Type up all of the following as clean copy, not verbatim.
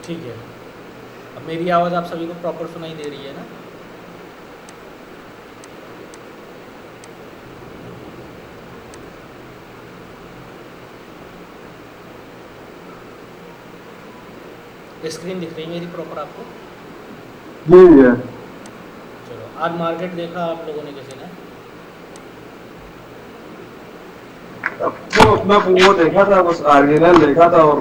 ठीक है। अब मेरी आवाज़ आप सभी को प्रॉपर सुनाई दे रही है ना? स्क्रीन दिख रही है मेरी प्रॉपर आपको? जी है। चलो, आज मार्केट देखा आप लोगों ने किसी ने? अब तो अपना वो देखा था, बस आर्जिनल देखा था और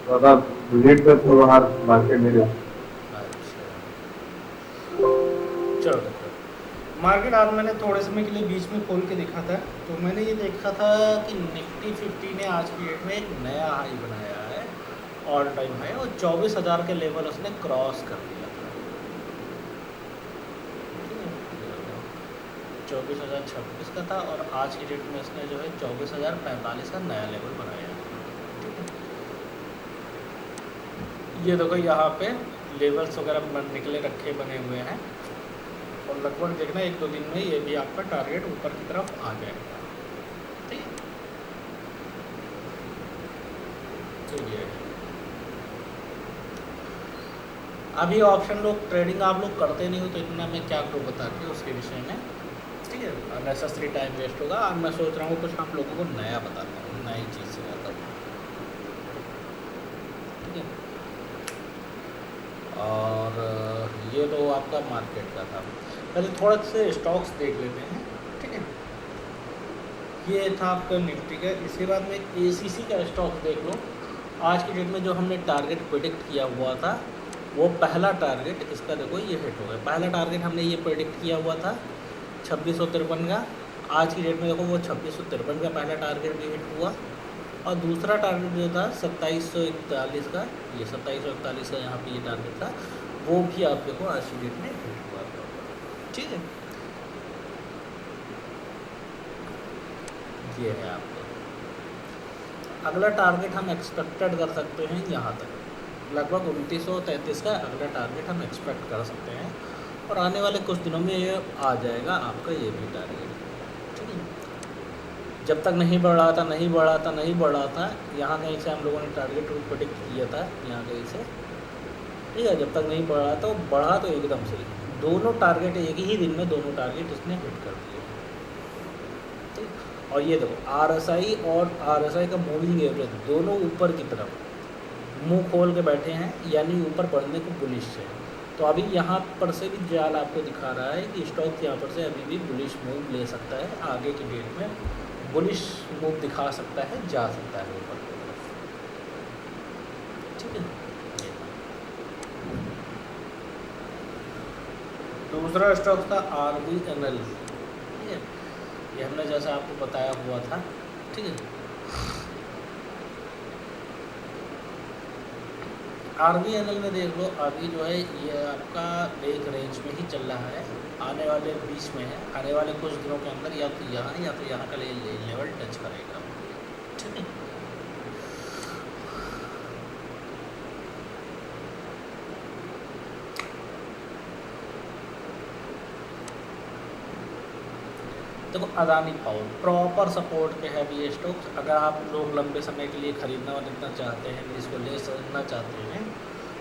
ज्यादा विजिट पे तो बाहर मार्केट नहीं देखा। अच्छा, चलो देखो, मार्केट आज मैंने थोड़े समय के लिए बीच में खोल के देखा था, तो मैंने ये देखा था कि निफ्टी 50 ने आज की डेट में एक नया हाई बनाया है, ऑल टाइम हाई, और 24,000 के लेवल उसने क्रॉस कर दिया था। ठीक है, 24,026 का था और आज की डेट में इसने जो है 24,045 का नया लेवल बनाया है। ठीक है, ये देखो यहाँ पे लेवल्स वगैरह निकले रखे बने हुए हैं, और लगभग देखना 1-2 दिन में ये भी आपका टारगेट ऊपर की तरफ आ जाएगा। ठीक है, चलिए, अभी ऑप्शन लोग ट्रेडिंग आप लोग करते नहीं हो तो इतना मैं क्या करूँ बता के उसके विषय में। ठीक है, अननेसेसरी टाइम वेस्ट होगा। अब मैं सोच रहा हूँ कुछ आप लोगों को नया बताता हूँ, नई चीज़ से आता हूँ। ठीक है, और ये तो आपका मार्केट का था। पहले थोड़ा से स्टॉक्स देख लेते हैं। ठीक है, ये था आपका निफ्टी का। इसके बाद में एसीसी का स्टॉक देख लो। आज की डेट में जो हमने टारगेट प्रेडिक्ट किया हुआ था, वो पहला टारगेट इसका देखो ये हिट हो गया। पहला टारगेट हमने ये प्रेडिक्ट किया हुआ था 2653 का। आज की डेट में देखो वो 2653 का पहला टारगेट भी हिट हुआ, और दूसरा टारगेट जो था 2741 का, ये 2741 का यहाँ पे ये टारगेट था, वो भी आप देखो आज की डेट में हिट हुआ। ठीक है, ये है आपका अगला टारगेट। हम एक्सपेक्टेड कर सकते हैं यहाँ तक लगभग 2933 का अगला टारगेट हम एक्सपेक्ट कर सकते हैं, और आने वाले कुछ दिनों में ये आ जाएगा आपका ये भी टारगेट। ठीक है, जब तक नहीं बढ़ रहा था नहीं बढ़ रहा था नहीं बढ़ रहा था, यहाँ कहीं से हम लोगों ने टारगेट प्रेडिक्ट किया था, यहाँ कहीं से। ठीक है, जब तक नहीं बढ़ा तो बढ़ा तो एकदम से दोनों टारगेट एक ही दिन में दोनों टारगेट इसने हिट कर दिए। ठीक, और ये देखो आरएसआई और आरएसआई का मूविंग एवरेज दोनों ऊपर की तरफ मुंह खोल के बैठे हैं, यानी ऊपर बढ़ने को बुलिश है। तो अभी यहाँ पर से भी जाल आपको दिखा रहा है कि स्टॉक यहाँ पर से अभी भी बुलिश मूव ले सकता है, आगे की डेट में बुलिश मूव दिखा सकता है, जा सकता है ऊपर की तरफ। ठीक है, दूसरा स्टॉक था RVNL। ठीक है, ये हमने जैसा आपको बताया हुआ था। ठीक है, RVNL में देख लो, अभी जो है ये आपका एक रेंज में ही चल रहा है, आने वाले बीच में है, आने वाले कुछ दिनों के अंदर या तो यहाँ का लेवल टच करेगा। ठीक है, देखो अदानी पावर प्रॉपर सपोर्ट पे है अभी ये स्टॉक्स। अगर आप लोग लंबे समय के लिए खरीदना वरीदना चाहते हैं, इसको ले सकना चाहते हैं,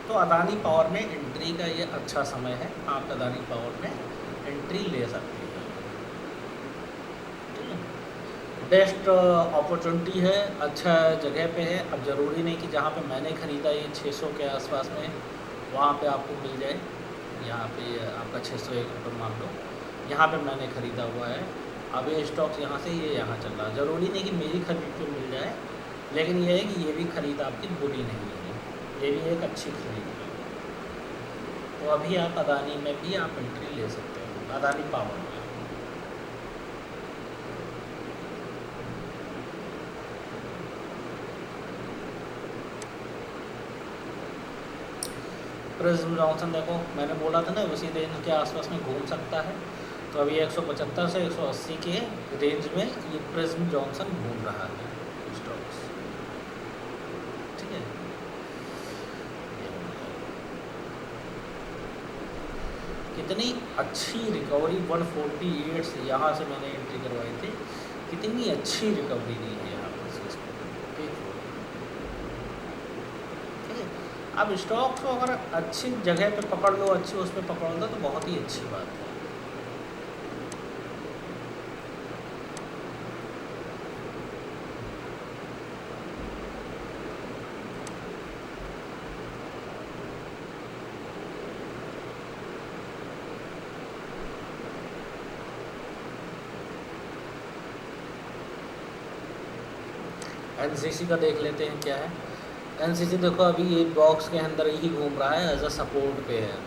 तो अदानी पावर में एंट्री का ये अच्छा समय है। आप अदानी पावर में एंट्री ले सकते हैं। ठीक है, बेस्ट अपॉर्चुनिटी है, अच्छा जगह पे है। अब ज़रूरी नहीं कि जहाँ पे मैंने ख़रीदा ये 600 के आसपास में वहाँ पे आपको मिल जाए। यहाँ पे आपका 601 रुपये मान लो, यहाँ पे मैंने ख़रीदा हुआ है। अब ये स्टॉक्स यहाँ से ये यहाँ चल रहा है, ज़रूरी नहीं कि मेरी खरीद पे मिल जाए, लेकिन ये है कि ये भी खरीद आपकी बुरी नहीं है, ये भी एक अच्छी खरीद है। तो अभी आप अदानी में भी आप एंट्री ले सकते हैं, अदानी पावर में। प्रिज्म जॉनसन देखो, मैंने बोला था ना उसी रेंज के आसपास में घूम सकता है, तो अभी 175 से 180 के रेंज में ये प्रिज्म जॉनसन घूम रहा है स्टॉक्स। ठीक है, कितनी अच्छी रिकवरी 148 से यहाँ से मैंने एंट्री करवाई थी, कितनी अच्छी रिकवरी दी है यहाँ पर से इसको। ठीक है, अब स्टॉक्स को अगर अच्छी जगह पे पकड़ लो, अच्छी उस पर पकड़ लो तो बहुत ही अच्छी बात है। एनसीसी का देख लेते हैं क्या है। एनसीसी देखो अभी ये बॉक्स के अंदर ही घूम रहा है, एज अ सपोर्ट पे है,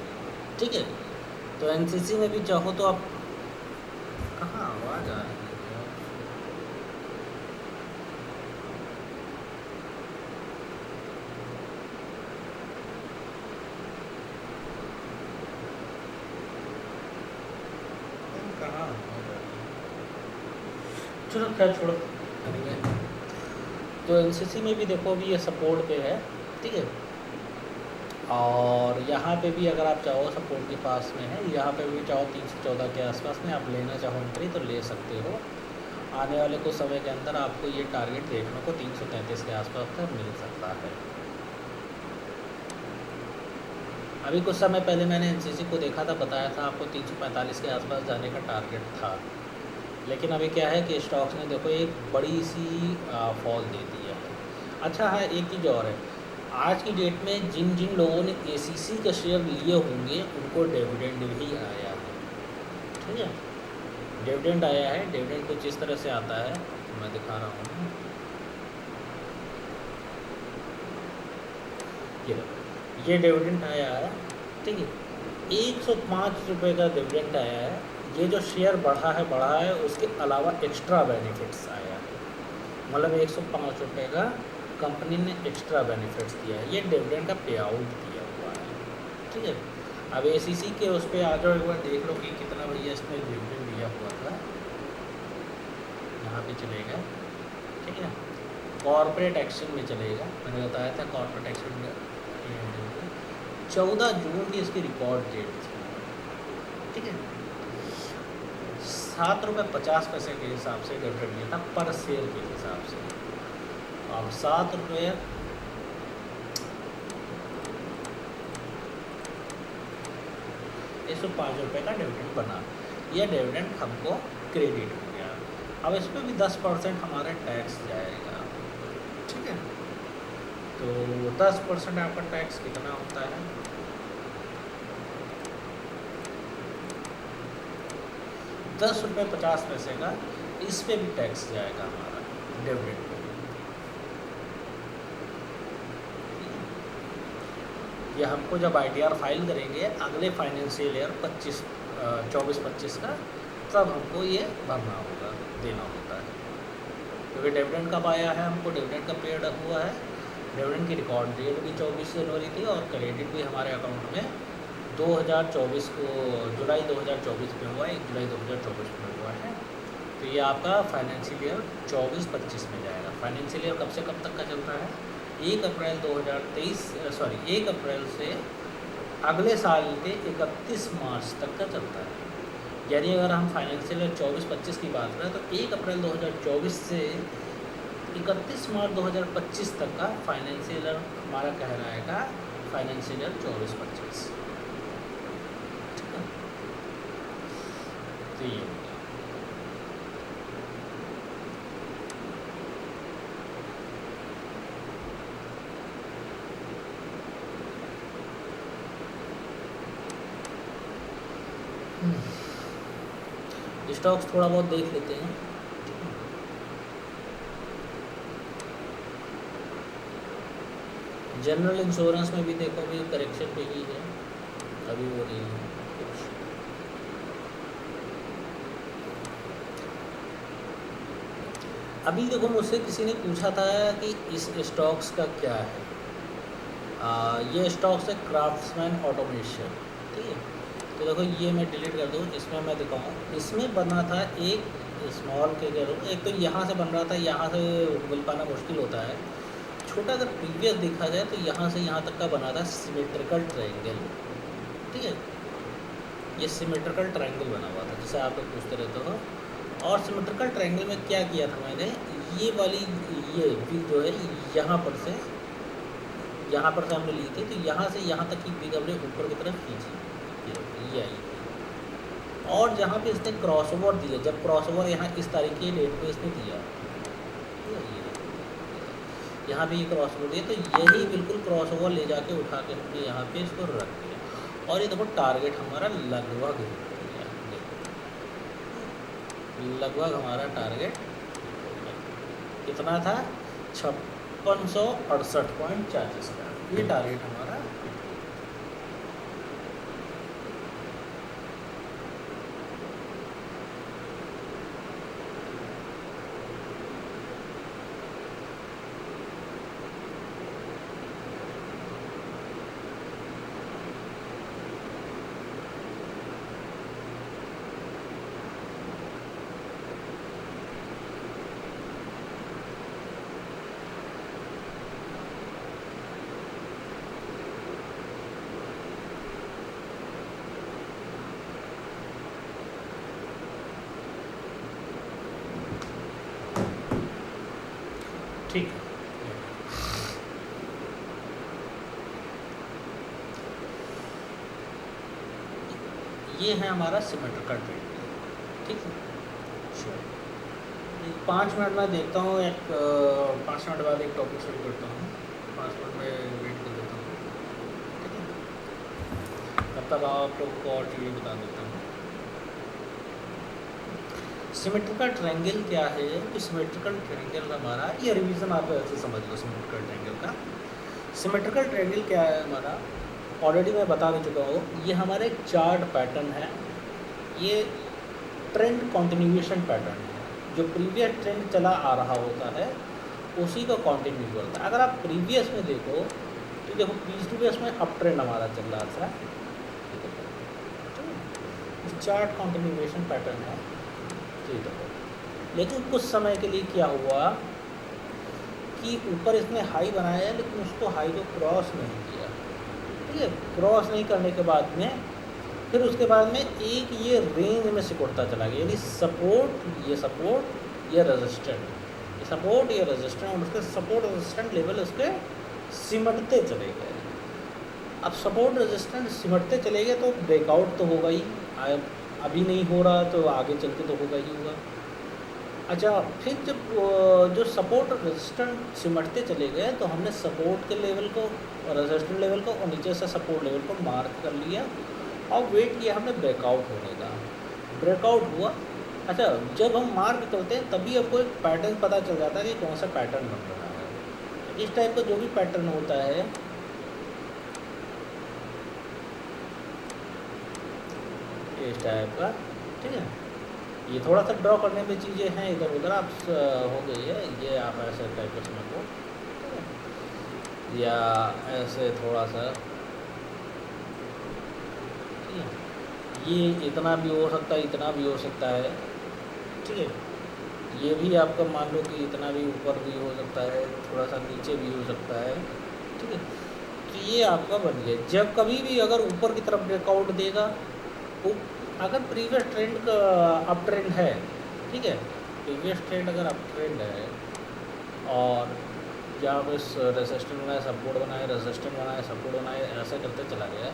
ठीक है। तो एनसीसी में भी चाहो तो आप, कहाँ आवाज़ आ रही है? कहाँ चलो खैर छोड़ो। तो एनसीसी में भी देखो अभी ये सपोर्ट पे है, ठीक है। और यहाँ पे भी अगर आप चाहो सपोर्ट के पास में है, यहाँ पे भी चाहो 314 के आसपास में आप लेना चाहो एंट्री तो ले सकते हो। आने वाले कुछ समय के अंदर आपको ये टारगेट देखने को 333 के आसपास तक मिल सकता है। अभी कुछ समय पहले मैंने एनसीसी को देखा था, बताया था आपको 345 के आसपास जाने का टारगेट था। लेकिन अभी क्या है कि स्टॉक्स ने देखो एक बड़ी सी फॉल दे दी है। अच्छा है, एक चीज़ और है, आज की डेट में जिन जिन लोगों ने एसीसी का शेयर लिए होंगे उनको डिविडेंड भी आया है, ठीक है। डिविडेंड आया है। डिविडेंड कुछ इस तरह से आता है, मैं दिखा रहा हूँ। ये डिविडेंड आया है, ठीक है। 105 रुपये का डिविडेंड आया है। ये जो शेयर बढ़ा है उसके अलावा एक्स्ट्रा बेनिफिट्स आया है, मतलब 105 रुपये का कंपनी ने एक्स्ट्रा बेनिफिट्स दिया है। ये डिविडेंड का पे आउट दिया हुआ है, ठीक है। अब एसीसी के उस पर आ जाओ, एक बार देख लो कि कितना भैया इसमें डिविडेंड दिया हुआ था। यहाँ पे चलेगा, ठीक है। कॉर्पोरेट एक्शन में चलेगा, मैंने बताया था कॉर्पोरेट एक्शन में 14 जून की इसकी रिकॉर्ड डेट थी, ठीक है। 7.50 रुपये के हिसाब से डिविडेंड दिया था पर शेयर के हिसाब से। अब 7 रुपये 105 रुपये का डिविडेंड बना। यह डिविडेंड हमको क्रेडिट हो गया। अब इस पर भी 10% हमारा टैक्स जाएगा, ठीक है। तो 10% आपका टैक्स कितना होता है? 10.50 रुपये का इस पे भी टैक्स जाएगा हमारा डिविडेंड पे। ये हमको जब आईटीआर फाइल करेंगे अगले फाइनेंशियल ईयर 24-25 का, तब हमको ये भरना होगा, देना होता है। क्योंकि डिविडेंड कब आया है, हमको डिविडेंड का पेड हुआ है। डिविडेंड की रिकॉर्ड डेट भी 24 जनवरी थी और क्रेडिट भी हमारे अकाउंट में 2024 को जुलाई 2024 में हुआ है, 1 जुलाई 2024 में हुआ है। तो ये आपका फाइनेंशियल ईयर 24-25 में जाएगा। फाइनेंशियल ईयर कब से कब तक का चल रहा है? 1 अप्रैल 2023 1 अप्रैल से अगले साल के 31 मार्च तक का चलता है। यानी अगर हम फाइनेंशियल ईयर 24-25 की बात करें तो 1 अप्रैल 2024 से 31 मार्च 2025 तक का फाइनेंशियल ईयर हमारा कहलाएगा फाइनेंशियल ईयर 24-25, ठीक है। तो ये स्टॉक्स थोड़ा बहुत देख लेते हैं। जनरल इंश्योरेंस में भी देखो अभी करेक्शन पे ही है, अभी वो नहीं है कुछ। अभी देखो मुझसे किसी ने पूछा था कि इस स्टॉक्स का क्या है। ये स्टॉक्स है क्राफ्ट्समैन ऑटोमेशन, ठीक है। तो देखो ये मैं डिलीट कर दूँ, इसमें मैं दिखाऊँ। इसमें बना था एक स्मॉल के करूँ, एक तो यहाँ से बन रहा था, यहाँ से मिल पाना मुश्किल होता है। छोटा अगर प्रीवियस देखा जाए तो यहाँ से यहाँ तक का बना था सिमेट्रिकल ट्रायंगल, ठीक है। ये सिमेट्रिकल ट्रायंगल बना हुआ था, जिसे आप लोग पूछते रहते हो। और सिमेट्रिकल ट्रायंगल में क्या किया था मैंने, ये वाली ये भी जो है यहाँ पर से यहाँ पर से हमने ली थी, तो यहाँ से यहाँ तक की बिग एवरेज ऊपर की तरफ खींची, ये आई थी। और जहाँ पे इसने क्रॉस ओवर दिया, जब क्रॉस ओवर यहाँ इस तारीख की डेट पे इसने दिया, यहाँ भी क्रॉस ओवर दिया, तो यही बिल्कुल क्रॉस ओवर ले जाके उठा के हमने यहाँ पे इसको रख दिया। और ये देखो टारगेट हमारा लगभग हमारा टारगेट कितना था, 5668.40 का, ये टारगेट हमारा। ठीक है, ये है हमारा सिमेट्रिकल ट्रेंड। ठीक है, 5 मिनट में देखता हूँ, 5 मिनट बाद एक टॉपिक शुरू करता हूँ, 5 मिनट में वेट कर देता हूँ। ठीक है, तब तक आप लोग को और चीज़ें बता देता हूँ। सिमेट्रिकल ट्रायंगल क्या है, कि सिमेट्रिकल ट्रायंगल हमारा, ये रिवीजन आप ऐसे समझ लो सिमेट्रिकल ट्रायंगल का। सिमेट्रिकल ट्रायंगल क्या है हमारा, ऑलरेडी मैं बता भी चुका हूँ, ये हमारे चार्ट पैटर्न है, ये ट्रेंड कंटिन्यूएशन पैटर्न है, जो प्रीवियस ट्रेंड चला आ रहा होता है उसी को कंटिन्यू करता है। अगर आप प्रीवियस में देखो तो देखो प्रीवियस में अप ट्रेंड हमारा चल रहा था, चार्ट कंटिन्यूएशन पैटर्न है। लेकिन कुछ समय के लिए क्या हुआ कि ऊपर इसने हाई बनाया, लेकिन उसको हाई को क्रॉस नहीं किया। ठीक है, क्रॉस नहीं करने के बाद में फिर उसके बाद में एक ये रेंज में सिकुड़ता चला गया, यानी सपोर्ट, ये रेजिस्टेंट, ये सपोर्ट, ये रेजिस्टेंट, और उसके सपोर्ट रेजिस्टेंट लेवल उसके सिमटते चले गए। अब सपोर्ट रेजिस्टेंट सिमटते चले गए तो ब्रेकआउट तो होगा ही, अभी नहीं हो रहा तो आगे चल के तो होगा ही होगा। अच्छा, फिर जब जो सपोर्ट और रेजिस्टेंट सिमटते चले गए तो हमने सपोर्ट के लेवल को, रेजिस्टेंट लेवल को, और नीचे से सपोर्ट लेवल को मार्क कर लिया और वेट किया हमने ब्रेकआउट होने का। ब्रेकआउट हुआ। अच्छा, जब हम मार्क करते हैं तभी आपको एक पैटर्न पता चल जाता है कि कौन सा पैटर्न बन रहा है। इस टाइप का जो भी पैटर्न होता है, इस टाइप का, ठीक है, ये थोड़ा सा ड्रॉ करने में चीज़ें हैं इधर उधर आप हो गई है, ये आप ऐसे टाइप का समझ लो, या ऐसे थोड़ा सा, ठीक है, ये इतना भी हो सकता है, इतना भी हो सकता है। ठीक है, ये भी आपका मान लो कि इतना भी ऊपर भी हो सकता है, थोड़ा सा नीचे भी हो सकता है। ठीक है, तो ये आपका बन गया। जब कभी भी अगर ऊपर की तरफ ब्रेकआउट देगा, अगर प्रीवियस ट्रेंड का अप ट्रेंड है, ठीक है, प्रीवियस ट्रेंड अगर अप ट्रेंड है और जहाँ पे रेजिस्टेंस बनाए, सपोर्ट बनाए, रेजिस्टेंस बनाए, सपोर्ट बनाए, ऐसा करते चला गया,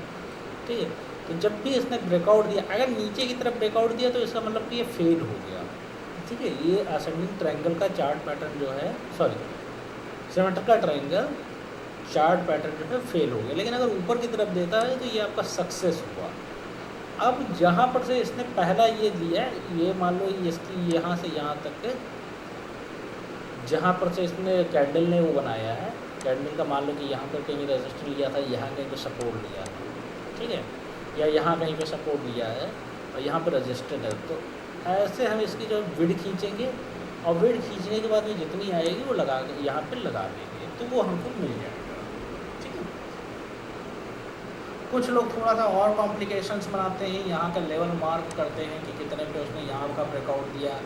ठीक है, तो जब भी इसने ब्रेकआउट दिया, अगर नीचे की तरफ ब्रेकआउट दिया तो इसका मतलब कि ये फेल हो गया। ठीक है, ये असेंडिंग ट्रायंगल का चार्ट पैटर्न जो है, sorry, symmetrical triangle chart pattern जो है फेल हो गया। लेकिन अगर ऊपर की तरफ देता है तो ये आपका सक्सेस हुआ। अब जहाँ पर से इसने पहला ये दिया है, ये मान लो इसकी यहाँ से यहाँ तक के, जहाँ पर से इसने कैंडल ने वो बनाया है, कैंडल का मान लो कि यहाँ पर कहीं रेजिस्टेंस लिया था, यहाँ कहीं पे सपोर्ट लिया है, ठीक है, या यहाँ कहीं पे सपोर्ट लिया है और यहाँ पर रेजिस्टेंस है, तो ऐसे हम इसकी जो विड्थ खींचेंगे और विड्थ खींचने के बाद में जितनी आएगी वो लगा के यहाँ पर लगा देंगे, तो वो हमको मिल जाएगा। ठीक है, कुछ लोग थोड़ा सा और कॉम्प्लिकेशंस बनाते हैं, यहाँ का लेवल मार्क करते हैं कि कितने पे उसने यहाँ का ब्रेकआउट दिया,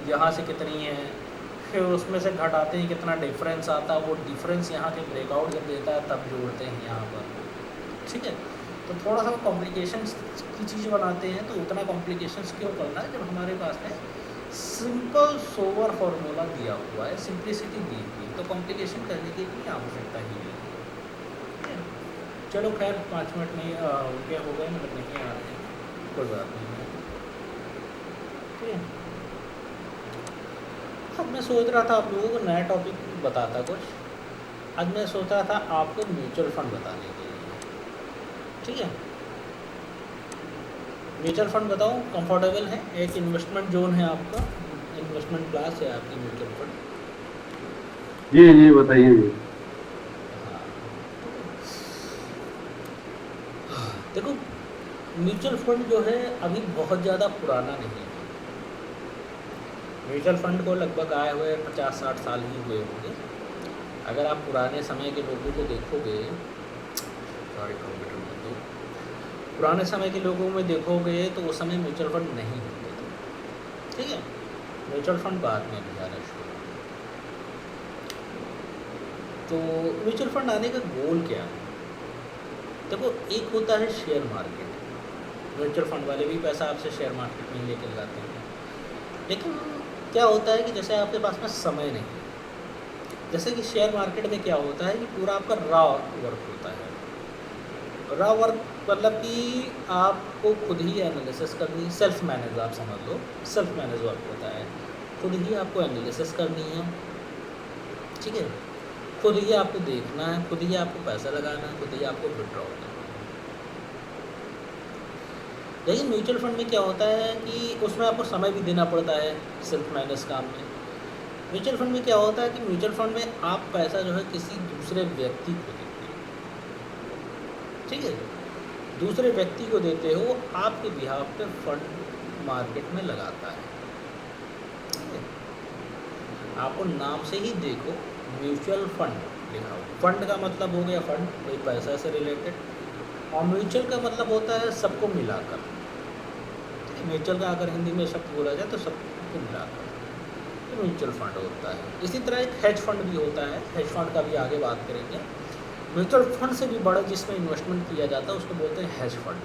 यहाँ से कितनी है, फिर उसमें से घटाते हैं कितना डिफरेंस आता है, वो डिफरेंस यहाँ के ब्रेकआउट जब देता है तब जोड़ते हैं यहाँ पर। ठीक है, तो थोड़ा सा कॉम्प्लिकेशंस की चीज़ बनाते हैं, तो उतना कॉम्प्लिकेशंस क्यों करना है जब हमारे पास में सिंपल सोवर फार्मूला दिया हुआ है, सिंप्लिसिटी दी हुई, तो कॉम्प्लिकेशन करने की कोई आवश्यकता ही नहीं। चलो खैर 5 मिनट नहीं उनके हो गए, मतलब नहीं आ रहे हैं, कोई बात नहीं है। ठीक है, अब मैं सोच रहा था आप लोगों को नया टॉपिक बताता कुछ। आज मैं सोच रहा था आपको म्यूचुअल फंड बताने के लिए। ठीक है, म्यूचुअल फंड बताऊँ, कंफर्टेबल है, एक इन्वेस्टमेंट जोन है आपका, इन्वेस्टमेंट क्लास है आपकी म्यूचुअल फंड। जी बताइए जी। हाँ, देखो म्यूचुअल फंड जो है अभी बहुत ज़्यादा पुराना नहीं है। म्यूचुअल फंड को लगभग आए हुए 50-60 साल ही हुए होंगे। अगर आप पुराने समय के लोगों को देखोगे, सॉरी कंप्यूटर में, तो पुराने समय के लोगों में देखोगे तो उस समय म्यूचुअल फंड नहीं होते थे। ठीक है, म्यूचुअल फंड बाद में भी आना शुरू हुआ। तो म्यूचुअल फंड आने का गोल क्या है? देखो, एक होता है शेयर मार्केट, म्यूचुअल फंड वाले भी पैसा आपसे शेयर मार्केट में ही लेकर जाते हैं। लेकिन क्या होता है कि जैसे आपके पास में समय नहीं है, जैसे कि शेयर मार्केट में क्या होता है कि पूरा आपका रॉ वर्क होता है। रॉ वर्क मतलब कि आपको खुद ही एनालिसिस करनी, सेल्फ मैनेज आप समझ लो, सेल्फ मैनेज वर्क होता है। खुद ही आपको एनालिसिस करनी है, ठीक है, खुद ही आपको देखना है, खुद ही आपको पैसा लगाना है, खुद ही आपको विड्रॉ करना है। लेकिन म्यूचुअल फंड में क्या होता है कि उसमें आपको समय भी देना पड़ता है सेल्फ मैनेज काम में। म्यूचुअल फंड में क्या होता है कि म्यूचुअल फंड में आप पैसा जो है किसी दूसरे व्यक्ति को देते हो। ठीक है, दूसरे व्यक्ति को देते हो, आपके बिहाफ पे फंड मार्केट में लगाता है। ठीक है, आपको नाम से ही देखो म्यूचुअल फंड लिखा हो, फंड का मतलब हो गया फंड, कोई पैसा से रिलेटेड, और म्यूचुअल का मतलब होता है सबको मिलाकर। ठीक है, म्यूचुअल का अगर हिंदी में शब्द बोला जाए तो सबको मिलाकर तो म्यूचुअल फंड होता है। इसी तरह एक हेज फंड भी होता है, हेज फंड का भी आगे बात करेंगे। म्यूचुअल फंड से भी बड़ा जिसमें इन्वेस्टमेंट किया जाता है उसको बोलते हैं हेज फंड।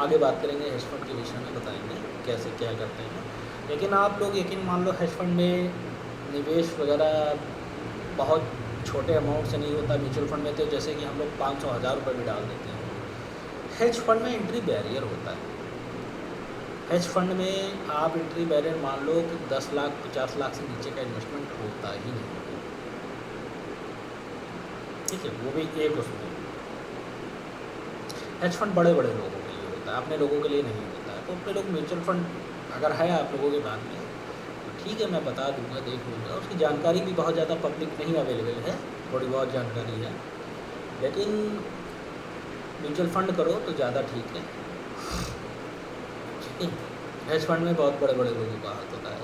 आगे बात करेंगे हेज फंड के विषय में, बताएंगे कैसे क्या करते हैं। लेकिन आप लोग यकीन मान लो हेज फंड में निवेश वगैरह बहुत छोटे अमाउंट से नहीं होता। म्यूचुअल फंड में तो जैसे कि हम लोग 500-1000 रुपये भी डाल देते हैं। हेज फंड में एंट्री बैरियर होता है। हेज फंड में आप एंट्री बैरियर मान लो कि 10 लाख 50 लाख से नीचे का इन्वेस्टमेंट होता ही नहीं। ठीक है, वो भी एक उसमें। हेज फंड बड़े बड़े लोगों के लिए होता है, अपने लोगों के लिए नहीं होता है। तो अपने लोग म्यूचुअल फंड अगर है आप लोगों के बाद में तो ठीक है, मैं बता दूंगा, देख लूँगा। उसकी जानकारी भी बहुत ज़्यादा पब्लिक नहीं अवेलेबल है, थोड़ी बहुत जानकारी है, लेकिन म्यूचुअल फंड करो तो ज़्यादा ठीक है। हेज फंड में बहुत बड़े बड़े लोगों का हाथ होता है।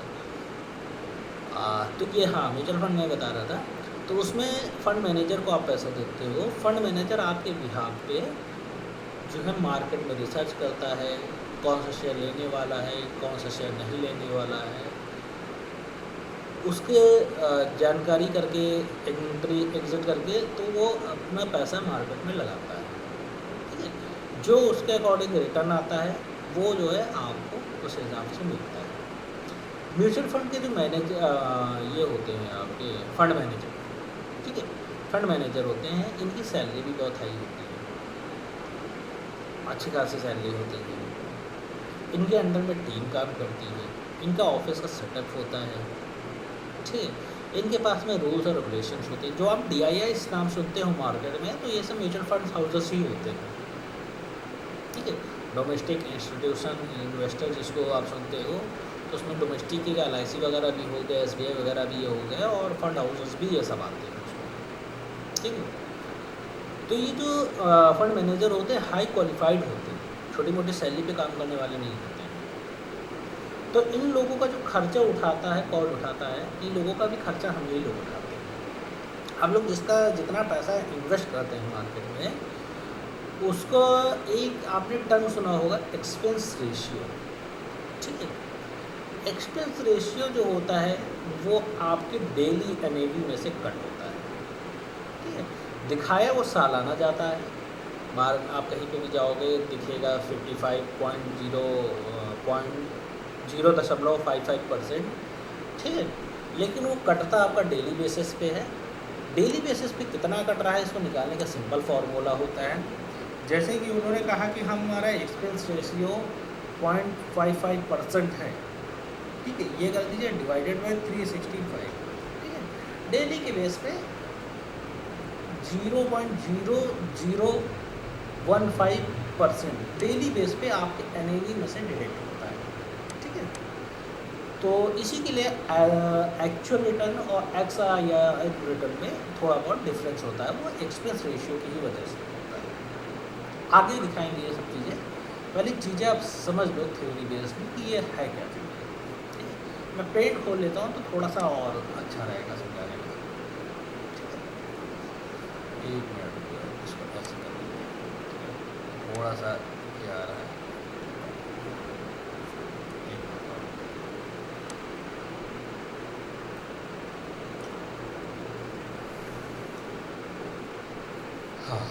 तो ये, हाँ, म्यूचुअल फंड मैं बता रहा था। तो उसमें फ़ंड मैनेजर को आप पैसा देते हो, फ़ंड मैनेजर आपके बिहाफ पे जो है मार्केट में रिसर्च करता है, कौन सा शेयर लेने वाला है, कौन सा शेयर नहीं लेने वाला है, उसके जानकारी करके, एंट्री एग्जिट करके, तो वो अपना पैसा मार्केट में लगाता है। ठीक है, जो उसके अकॉर्डिंग रिटर्न आता है वो जो है आपको उस हिसाब से मिलता है। म्यूचुअल फंड के जो ये होते हैं आपके फंड मैनेजर, ठीक है, फंड मैनेजर होते हैं, इनकी सैलरी भी बहुत हाई होती है, अच्छी खासी सैलरी होती है। इनके अंडर में टीम काम करती है, इनका ऑफिस का सेटअप होता है। ठीक है, इनके पास में रूल्स और रेगुलेशंस होते हैं। जो आप DIIs नाम सुनते हो मार्केट में, तो ये सब म्यूचुअल फंड हाउसेस ही होते हैं। ठीक है, डोमेस्टिक इंस्टीट्यूशन इन्वेस्टर जिसको आप सुनते हो, तो उसमें डोमेस्टिक के LIC वगैरह भी हो गए, SBI वगैरह भी ये हो गए, और फंड हाउसेस भी ये सब आते हैं उसमें। ठीक है, तो ये जो फंड मैनेजर होते हैं हाई क्वालिफाइड होते हैं, छोटी मोटी सैलरी पे काम करने वाले नहीं होते हैं। तो इन लोगों का जो खर्चा उठाता है, कौन उठाता है? इन लोगों का भी खर्चा हम यही लोग उठाते हैं। हम लोग जिसका जितना पैसा इन्वेस्ट करते हैं मार्केट में, उसको एक आपने टर्म सुना होगा, एक्सपेंस रेशियो। ठीक है, एक्सपेंस रेशियो जो होता है वो आपके डेली NAV में से कट होता है। ठीक है, दिखाया वो सालाना जाता है। आप कहीं पे भी जाओगे दिखेगा 55.0.055%। ठीक है, लेकिन वो कटता आपका डेली बेसिस पे है। डेली बेसिस पे कितना कट रहा है इसको निकालने का सिंपल फार्मूला होता है। जैसे कि उन्होंने कहा कि हमारा एक्सपेंस रेशियो 0.55% है, ठीक है, ये कर दीजिए डिवाइडेड बाय 365, ठीक है। डेली के बेस पे 0.0015% डेली बेस पे आपके NAV में से डिडक्ट होता है, ठीक है। तो इसी के लिए एक्चुअल रिटर्न और एक्स या रिटर्न में थोड़ा बहुत डिफरेंस होता है, वो एक्सपेंस रेशियो की ही वजह से होता है। आगे दिखाएंगे ये सब चीज़ें, पहले चीज़ें आप समझ लो थ्योरी बेस में कि ये है क्या चीज़, ठीक है। मैं पेट खोल लेता हूँ तो थोड़ा सा और अच्छा रहेगा समझाने में, ठीक है। एक मिनट इसको ऐसे कर लेते हैं, थोड़ा सा क्या आ रहा है, एक मिनट और। हाँ,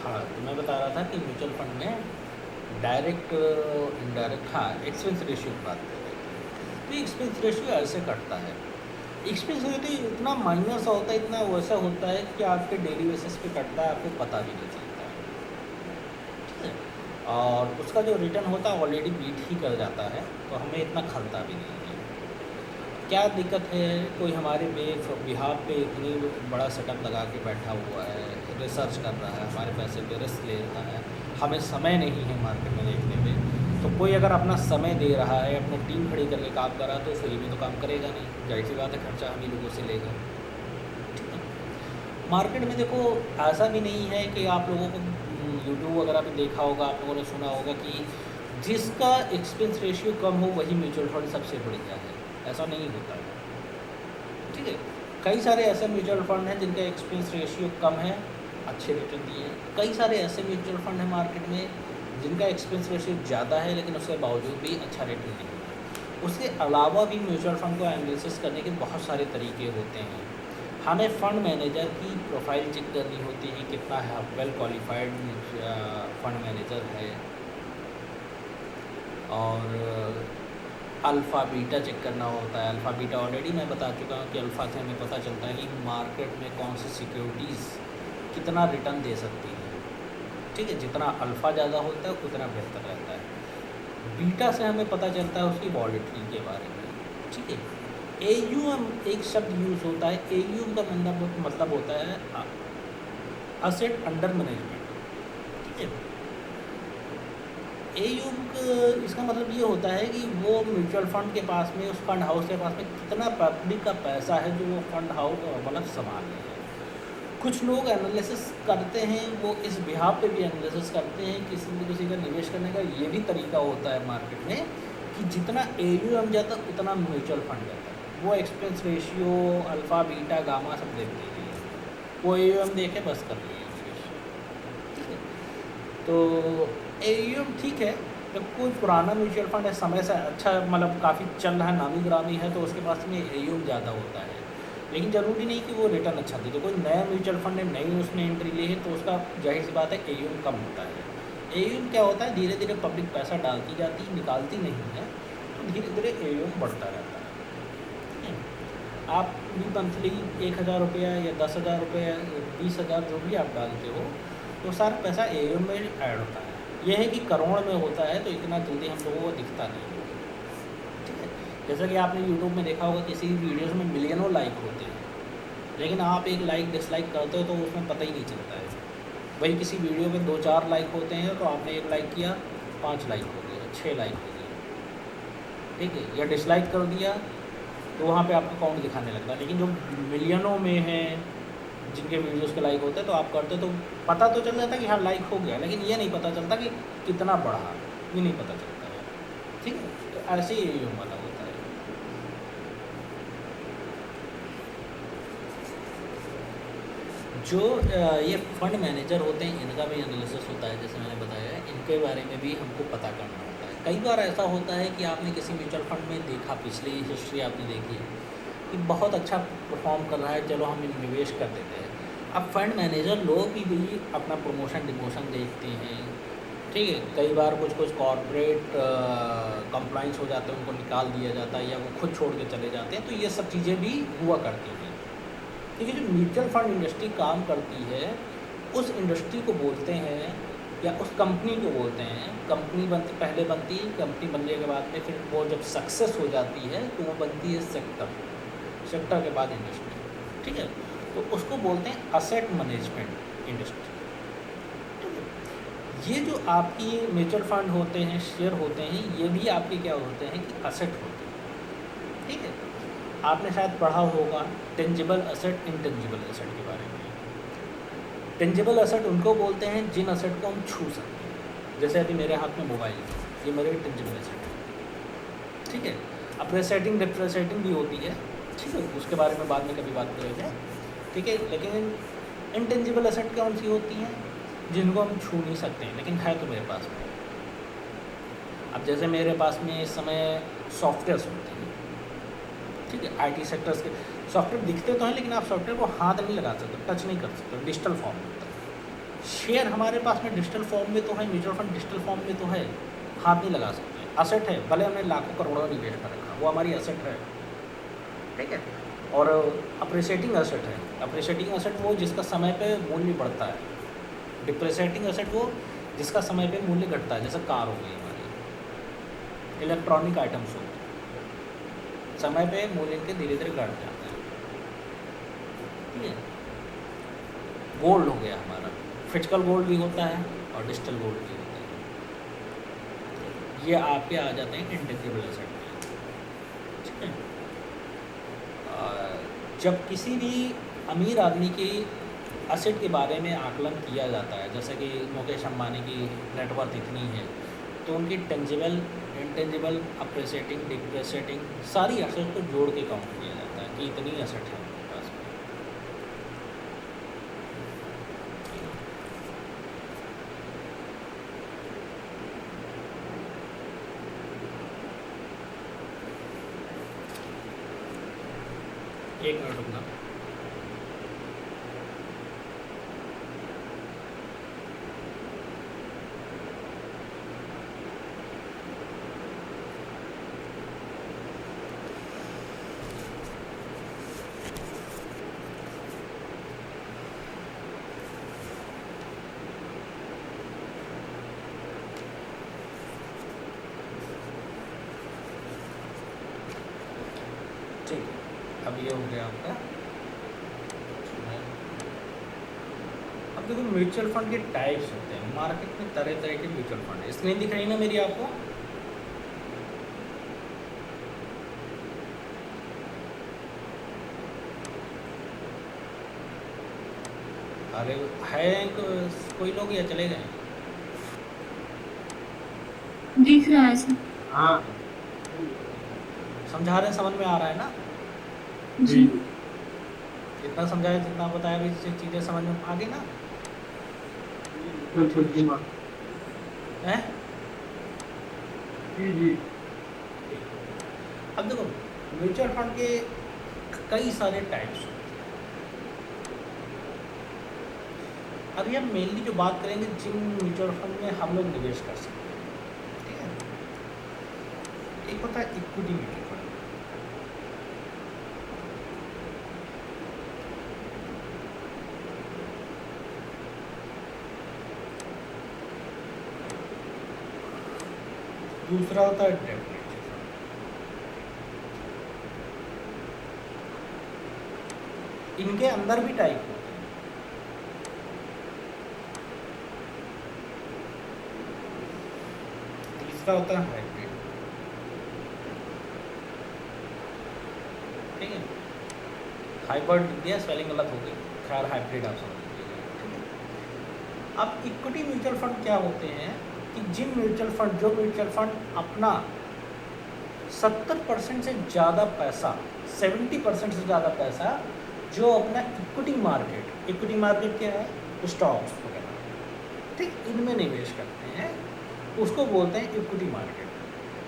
हाँ, तो मैं बता रहा था कि म्यूचुअल फंड में डायरेक्ट इनडायरेक्ट, हाँ, एक्सपेंस रेशियो की बात कर रहे थे। तो एक्सपेंस रेशियो ऐसे कटता है, एक्सपेंस रेशियो इतना माइनर सा होता है, इतना वैसा होता है कि आपके डेली बेसिस पे कटता है, आपको पता भी नहीं चलता है, ठीक है। और उसका जो रिटर्न होता है ऑलरेडी बीट ही कर जाता है, तो हमें इतना खलता भी नहीं है। क्या दिक्कत है, कोई हमारे बिहाफ पे इतनी बड़ा सेटअप लगा के बैठा हुआ है, रिसर्च कर रहा है, हमारे पैसे पे रिस्क ले रहा है, हमें समय नहीं है मार्केट में देखने में, तो कोई अगर अपना समय दे रहा है, अपनी टीम खड़ी करके काम कर रहा है, तो फ्री में तो काम करेगा नहीं, जाहिर सी बात है खर्चा हम ही लोगों से लेगा, ठीक है। मार्केट में देखो ऐसा भी नहीं है कि आप लोगों को यूट्यूब वगैरह पे देखा होगा, आप लोगों ने सुना होगा कि जिसका एक्सपेंस रेशियो कम हो वही म्यूचुअल फंड सबसे बढ़िया है, ऐसा नहीं होता है, ठीक है। कई सारे ऐसे म्यूचुअल फंड हैं जिनका एक्सपेंस रेशियो कम है, अच्छे रिटर्न दिए। कई सारे ऐसे म्यूचुअल फंड हैं मार्केट में जिनका एक्सपेंस रेशियो ज़्यादा है लेकिन उसके बावजूद भी अच्छा रिटर्न नहीं है। उसके अलावा भी म्यूचुअल फंड को एनालिसिस करने के बहुत सारे तरीके होते हैं। हमें फ़ंड मैनेजर की प्रोफाइल चेक करनी होती है, कितना है वेल क्वालिफाइड फंड मैनेजर है, और अल्फ़ा बीटा चेक करना होता है। अल्फ़ा बीटा ऑलरेडी मैं बता चुका हूँ कि अल्फ़ा से हमें पता चलता है कि मार्केट में कौन सी सिक्योरिटीज़ कितना रिटर्न दे सकती है, ठीक है। जितना अल्फ़ा ज़्यादा होता है उतना बेहतर रहता है। बीटा से हमें पता चलता है उसकी वॉलेटिलिटी के बारे में, ठीक है। AUM एक शब्द यूज़ होता है, AUM का मतलब होता है असेट अंडर मैनेजमेंट, ठीक है। AUM इसका मतलब ये होता है कि वो म्यूचुअल फंड के पास में, उस फंड हाउस के पास में कितना पब्लिक का पैसा है जो वो फंड हाउस मतलब संभाल रहे हैं। कुछ लोग एनालिसिस करते हैं, वो इस बिहाफ पे भी एनालिसिस करते हैं, किसी न किसी का निवेश करने का ये भी तरीका होता है मार्केट में कि जितना AUM जाता उतना म्यूचुअल फंड जाता है। वो expense ratio alpha beta gamma सब देखते हैं, वो AUM देखे बस कर लिए निवेश, ठीक है। तो AUM ठीक है, जब कोई पुराना म्यूचुअल फंड है, समय से अच्छा मतलब काफ़ी चल रहा है, नामी गिरामी है, तो उसके पास में AUM ज़्यादा होता है, लेकिन ज़रूरी नहीं कि वो रिटर्न अच्छा दे। तो कोई नया म्यूचुअल फंड है, नई उसने एंट्री ली है, तो उसका जाहिर सी बात है AUM कम होता है। AUM क्या होता है, धीरे धीरे पब्लिक पैसा डालती जाती, निकालती नहीं है, तो धीरे धीरे AUM बढ़ता रहता है, ठीक है। आप भी मंथली 1,000 रुपया या 10,000 रुपया, 20,000 जो भी आप डालते हो, तो सारा पैसा AUM में ऐड होता है। यह है कि करोड़ में होता है, तो इतना जल्दी हम लोगों को दिखता नहीं है, ठीक है। जैसा कि आपने यूट्यूब में देखा होगा, किसी वीडियोस में मिलियनों लाइक होते हैं, लेकिन आप एक लाइक डिसलाइक करते हो तो उसमें पता ही नहीं चलता है। वही किसी वीडियो में 2-4 लाइक होते हैं, तो आपने एक लाइक किया, 5 लाइक हो गए, 6 लाइक हो गए, ठीक है, या डिसलाइक कर दिया तो वहाँ पे आपका अकाउंट दिखाने लगता है। लेकिन जो मिलियनों में है जिनके वीडियोस के लाइक होते हैं, तो आप करते तो पता तो चल जाता कि हाँ लाइक हो गया, लेकिन ये नहीं पता चलता कि कितना बढ़ा, ये नहीं पता चलता है, ठीक है। तो ऐसे ही AUM वाला होता है। जो ये फंड मैनेजर होते हैं, इनका भी एनालिसिस होता है, जैसे मैंने बताया, इनके बारे में भी हमको पता करना होता है। कई बार ऐसा होता है कि आपने किसी म्यूचुअल फंड में देखा, पिछली हिस्ट्री आपने देखी, कि बहुत अच्छा परफॉर्म कर रहा है, चलो हम निवेश कर देते हैं। अब फंड मैनेजर लोग भी अपना प्रमोशन डिमोशन देखते हैं, ठीक है। कई बार कुछ कुछ कॉर्पोरेट कंप्लाइंस हो जाते हैं, उनको निकाल दिया जाता है या वो खुद छोड़ के चले जाते हैं, तो ये सब चीज़ें भी हुआ करती हैं। क्योंकि जो म्यूचुअल फंड इंडस्ट्री काम करती है, उस इंडस्ट्री को बोलते हैं या उस कंपनी को बोलते हैं, कंपनी बनती पहले बनती है, कंपनी बनने के बाद में फिर वो जब सक्सेस हो जाती है तो वो बनती है सेक्टर, सेक्टर के बाद इंडस्ट्री, ठीक है। तो उसको बोलते हैं असेट मैनेजमेंट इंडस्ट्री, ठीक है। ये जो आपकी म्यूचुअल फंड होते हैं, शेयर होते हैं, ये भी आपके क्या होते हैं कि असेट होते हैं, ठीक है। आपने शायद पढ़ा होगा टेंजिबल असेट, इंटेंजिबल असेट के बारे में। टेंजिबल असेट उनको बोलते हैं जिन असेट को हम छू सकते हैं, जैसे अभी मेरे हाथ में मोबाइल है, ये मेरे टेंजिबल असेट है, ठीक है। अप्रिसिएटिंग डिप्रिसिएटिंग भी होती है, ठीक है, उसके बारे में बाद में कभी बात करेंगे, ठीक है। लेकिन इंटेंजिबल असेट कौन सी होती हैं, जिनको हम छू नहीं सकते हैं लेकिन है तो मेरे पास में। अब जैसे मेरे पास में इस समय सॉफ्टवेयर्स होते हैं, ठीक है, आईटी सेक्टर्स के सॉफ्टवेयर दिखते तो हैं लेकिन आप सॉफ्टवेयर को हाथ नहीं लगा सकते, टच नहीं कर सकते, डिजिटल फॉर्म में होता है। शेयर हमारे पास में डिजिटल फॉर्म में तो है, म्यूचुअल फंड डिजिटल फॉर्म में तो है, हाथ नहीं लगा सकते, असेट है, भले हमने लाखों करोड़ों निवेश कर रखा, वो हमारी असेट है, ठीक है। और अप्रिसिएटिंग असेट है, अप्रिसिएटिंग असेट वो जिसका समय पे मूल्य बढ़ता है, डिप्रिसिएटिंग असेट वो जिसका समय पे मूल्य घटता है, जैसे कार हो गई हमारी, इलेक्ट्रॉनिक आइटम्स होते हैं, समय पे मूल्य के धीरे धीरे घट जाते हैं, ठीक है। गोल्ड हो गया हमारा, फिजिकल गोल्ड भी होता है और डिजिटल गोल्ड भी होता है, ये आपके आ जाते हैं इंटेंजिबल एसेट में, ठीक है। जब किसी भी अमीर आदमी की असेट के बारे में आकलन किया जाता है, जैसे कि मुकेश अंबानी की नेटवर्थ इतनी है, तो उनकी टेंजिबल, इंटेंजिबल, अप्रिसिएटिंग, डिप्रिसिएटिंग सारी असेट को जोड़ के काउंट किया जाता है कि इतनी असेट है उनके पास में। एक मिनट रुकना। ठीक है, अब ये हो गया आपका। अब देखो म्यूचुअल फंड के टाइप्स होते हैं, मार्केट में तरह तरह के म्यूचुअल फंड है। स्क्रीन दिख रही है ना मेरी आपको? अरे है कोई लोग या चले गए? दिख रहा है सर। हाँ समझा रहे हैं, समझ में आ रहा है ना? जी। जितना समझाया जितना बताया भी चीज़ें समझ में आ गई ना? हैं? जी जी। अब देखो म्यूचुअल फंड के कई सारे टाइप्स होते हैं। अभी हम मेनली जो बात करेंगे जिन म्यूचुअल फंड में हम लोग निवेश कर सकते हैं, ठीक है। एक होता है इक्विटी म्यूचुअल फंड, दूसरा होता है डेब्ट म्यूचुअल फंड, इनके अंदर भी टाइप होते हैं। तीसरा होता है हाइब्रिड, ठीक है। हाइब्रिड दिया, स्पेलिंग गलत हो गई, खैर हाइब्रिड आप समझ लीजिएगा, ठीक है। अब इक्विटी म्यूचुअल फंड क्या होते हैं कि जो म्यूचुअल फंड अपना 70% से ज़्यादा पैसा, 70% से ज़्यादा पैसा जो अपना इक्विटी मार्केट क्या है, स्टॉक्स वगैरह, ठीक, इनमें निवेश करते हैं, उसको बोलते हैं इक्विटी मार्केट,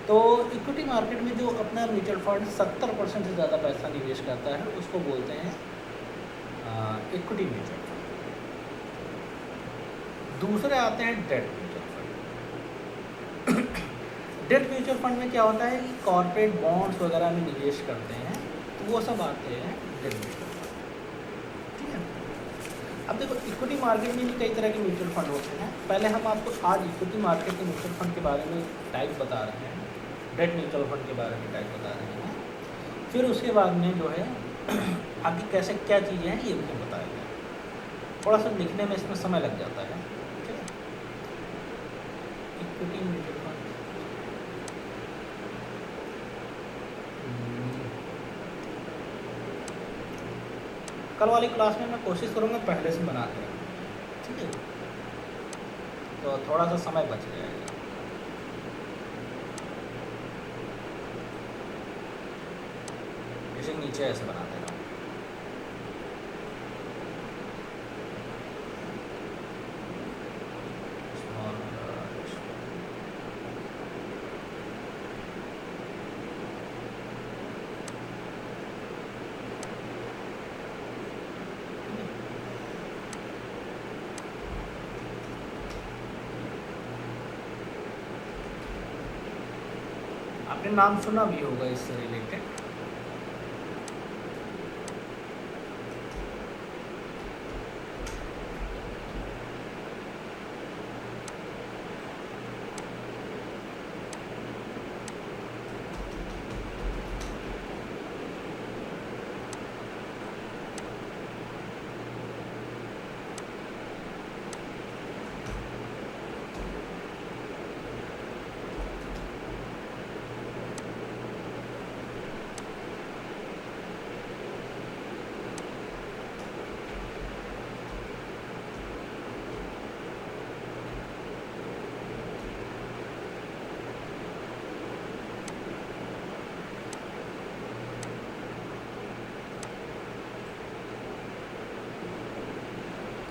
तो इक्विटी मार्केट में जो अपना म्यूचुअल फंड 70% से ज़्यादा पैसा निवेश करता है उसको बोलते हैं इक्विटी म्यूचुअल फंड। दूसरे आते हैं debt mutual fund. Debt mutual fund में क्या होता है कि कॉर्पोरेट बॉन्ड्स वगैरह में निवेश करते हैं, तो वो सब आते हैं डेट म्यूचुअल फंड। ठीक है, अब देखो इक्विटी मार्केट में भी कई तरह के म्यूचुअल फंड होते हैं। पहले हम आपको आज इक्विटी मार्केट के म्यूचुअल फंड के बारे में टाइप बता रहे हैं, डेट म्यूचुअल फंड के बारे में टाइप बता रहे हैं, फिर उसके बाद में जो है आगे कैसे क्या चीज़ें हैं ये भी हम बताएंगे। थोड़ा सा लिखने में इसमें समय लग जाता है। ठीक है, इक्विटी म्यूचुअल फंड कल वाली क्लास में मैं कोशिश करूँगा पहले से बना के रखूँ। ठीक है, तो थोड़ा सा समय बच जाएगा। इसे नीचे ऐसे बना देगा। आपने नाम सुना भी होगा इससे रिलेटेड।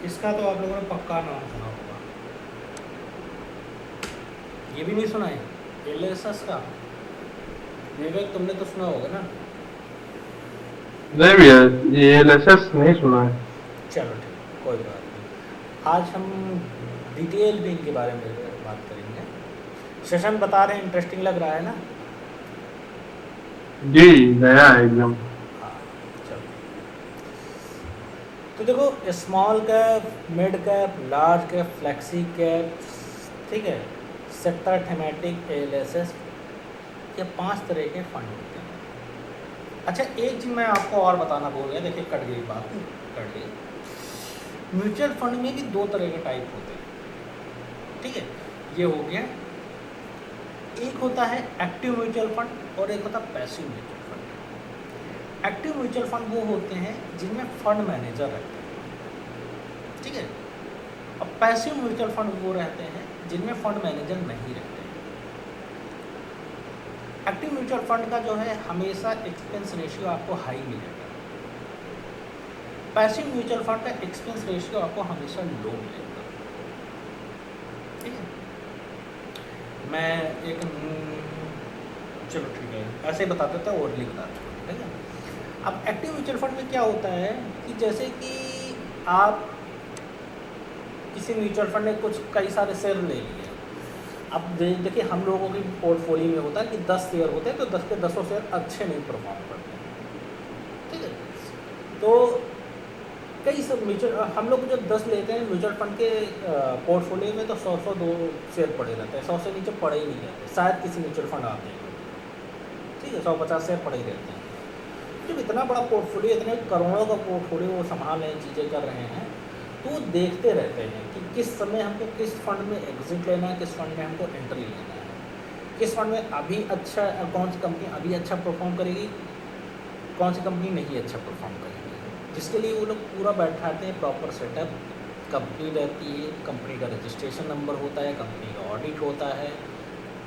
इसका तो आप लोगों ने पक्का नाम सुना होगा, ये भी नहीं सुना है एलएसएस का। विवेक तुमने तो सुना होगा ना? नहीं भैया, ये एलएसएस नहीं सुना है। चलो ठीक, कोई बात नहीं। आज हम डिटेल में इनके बारे में बात करेंगे। सेशन बता रहे हैं, इंटरेस्टिंग लग रहा है ना? जी नया है एकदम। हाँ चलो, तो देखो small cap, mid cap, large cap, flexi cap, ठीक है, सेक्टर, थीमेटिक, एलएसएस, ये 5 तरह के फंड होते हैं। अच्छा एक चीज़ मैं आपको और बताना भूल गया, देखिए कट गई बात, कट गई। म्यूचुअल फंड में भी 2 तरह के टाइप होते हैं। ठीक है, ये हो गया, एक होता है एक्टिव म्यूचुअल फंड और एक होता है passive mutual fund. Active mutual fund वो होते हैं जिनमें फंड मैनेजर रहते हैं। ठीक है, और पैसिव म्यूचुअल फंड वो रहते हैं जिनमें फंड मैनेजर नहीं रहते। एक्टिव म्यूचुअल फंड का जो है हमेशा एक्सपेंस रेशियो आपको हाई मिलेगा। पैसिव म्यूचुअल फंड का एक्सपेंस रेशियो आपको हमेशा लो मिलेगा। ठीक है, मैं एक चलो ठीक है ऐसे बता देता हूँ, ओरली बता देता हूँ। ठीक है, अब एक्टिव म्यूचुअल फंड में क्या होता है कि जैसे कि आप किसी म्यूचुअल फंड ने कुछ कई सारे शेयर ले लिए। अब देखिए हम लोगों की पोर्टफोलियो में होता है कि 10 शेयर होते हैं, तो 10 के 10 शेयर अच्छे नहीं परफॉर्म करते हैं। ठीक है, तो कई सब म्यूचुअल हम लोग जब 10 लेते हैं म्यूचुअल फंड के पोर्टफोलियो में, तो 100 2 शेयर पड़े रहते हैं, 100 से नीचे पड़े ही नहीं रहते, शायद किसी म्यूचुअल फंड आते हैं। ठीक है, 150 शेयर पड़े ही रहते हैं। जब इतना बड़ा पोर्टफोलियो, इतने करोड़ों का पोर्टफोलियो वो संभाल रहे हैं, चीज़ें कर रहे हैं, तो वो देखते रहते हैं कि किस समय हमको किस फंड में एग्जिट लेना है, किस फंड में हमको एंट्री लेना है, किस फंड में अभी अच्छा, कौन सी कंपनी अभी अच्छा परफॉर्म करेगी, कौन सी कंपनी नहीं अच्छा परफॉर्म करेगी, जिसके लिए वो लोग पूरा बैठाते हैं। प्रॉपर सेटअप, कंपनी रहती है, कंपनी का रजिस्ट्रेशन नंबर होता है, कंपनी का ऑडिट होता है।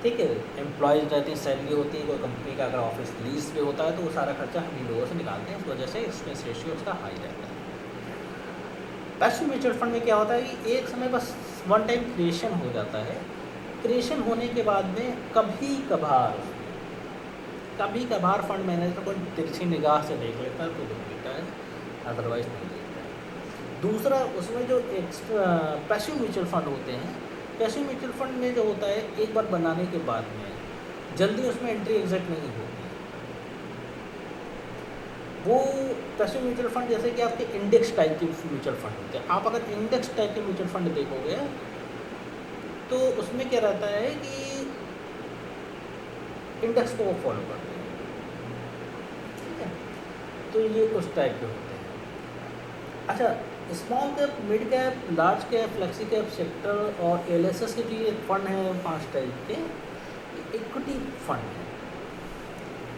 ठीक है, एम्प्लॉयज़ रहते हैं, सैलरी होती है, कोई कंपनी का अगर ऑफिस लीज पे होता है तो वो सारा खर्चा हम ही लोगों से निकालते हैं, इस वजह से एक्सपेंस रेशियो उसका हाई रहता है। पैसिव म्यूचुअल फंड में क्या होता है कि एक समय बस वन टाइम क्रिएशन हो जाता है, क्रिएशन होने के बाद में कभी कभार फंड मैनेजर को तिरछी निगाह से देख लेता है तो देख लेता है, अदरवाइज नहीं देखता है। दूसरा, उसमें जो पैसिव म्यूचुअल फंड होते हैं, पैसिव म्यूचुअल फंड में जो होता है एक बार बनाने के बाद में जल्दी उसमें एंट्री एग्जिट नहीं होती। वो पैसिव म्यूचुअल फंड जैसे कि आपके इंडेक्स टाइप के म्यूचुअल फंड होते हैं। आप अगर इंडेक्स टाइप के म्यूचुअल फंड देखोगे तो उसमें क्या रहता है कि इंडेक्स को वो फॉलो करते हैं, ठीक है। तो ये उस टाइप के होते हैं। अच्छा, small cap, mid cap, large cap, flexi cap, sector और एलएसएस के जो ये फंड हैं 5 टाइप के, इक्विटी फंड है।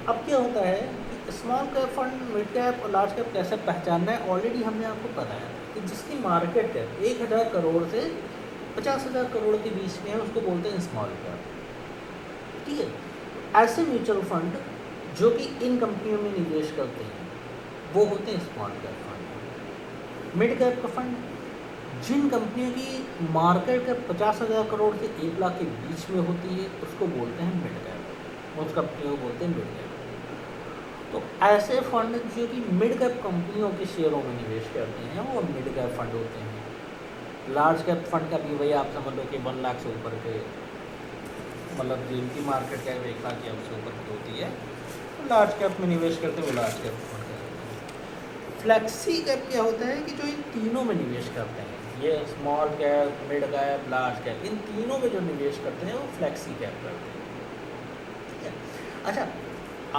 अब क्या होता है कि small cap fund, mid cap और लार्ज कैप कैसे पहचानना है, ऑलरेडी हमने आपको बताया कि जिसकी मार्केट कैप 1000 करोड़ से 50,000 करोड़ के बीच में है उसको बोलते हैं स्मॉल कैप, ठीक है। ऐसे म्यूचुअल फंड जो कि इन कंपनियों में निवेश करते हैं वो होते हैं small cap fund. Mid cap का फंड जिन कंपनियों की मार्केट कैप 50,000 करोड़ से 1 लाख के बीच में होती है उसको बोलते हैं मिड कैप, उस कंपनियों को बोलते हैं मिड कैप। तो ऐसे फंड जो कि मिड कैप कंपनियों के शेयरों में निवेश करते हैं वो मिड कैप फंड होते हैं। लार्ज कैप फंड का भी वही आप समझ लो कि 1 लाख से ऊपर के, मतलब जिनकी मार्केट कैप 1 लाख या उससे ऊपर की होती है तो लार्ज कैप में निवेश करते हैं वो लार्ज कैप फंड कहलाते हैं। फ्लेक्सी कैप क्या होता है कि जो इन तीनों में निवेश करते हैं, ये small cap, mid cap, large cap, इन तीनों में जो निवेश करते हैं वो फ्लेक्सी कैप करते हैं, ठीक है। अच्छा,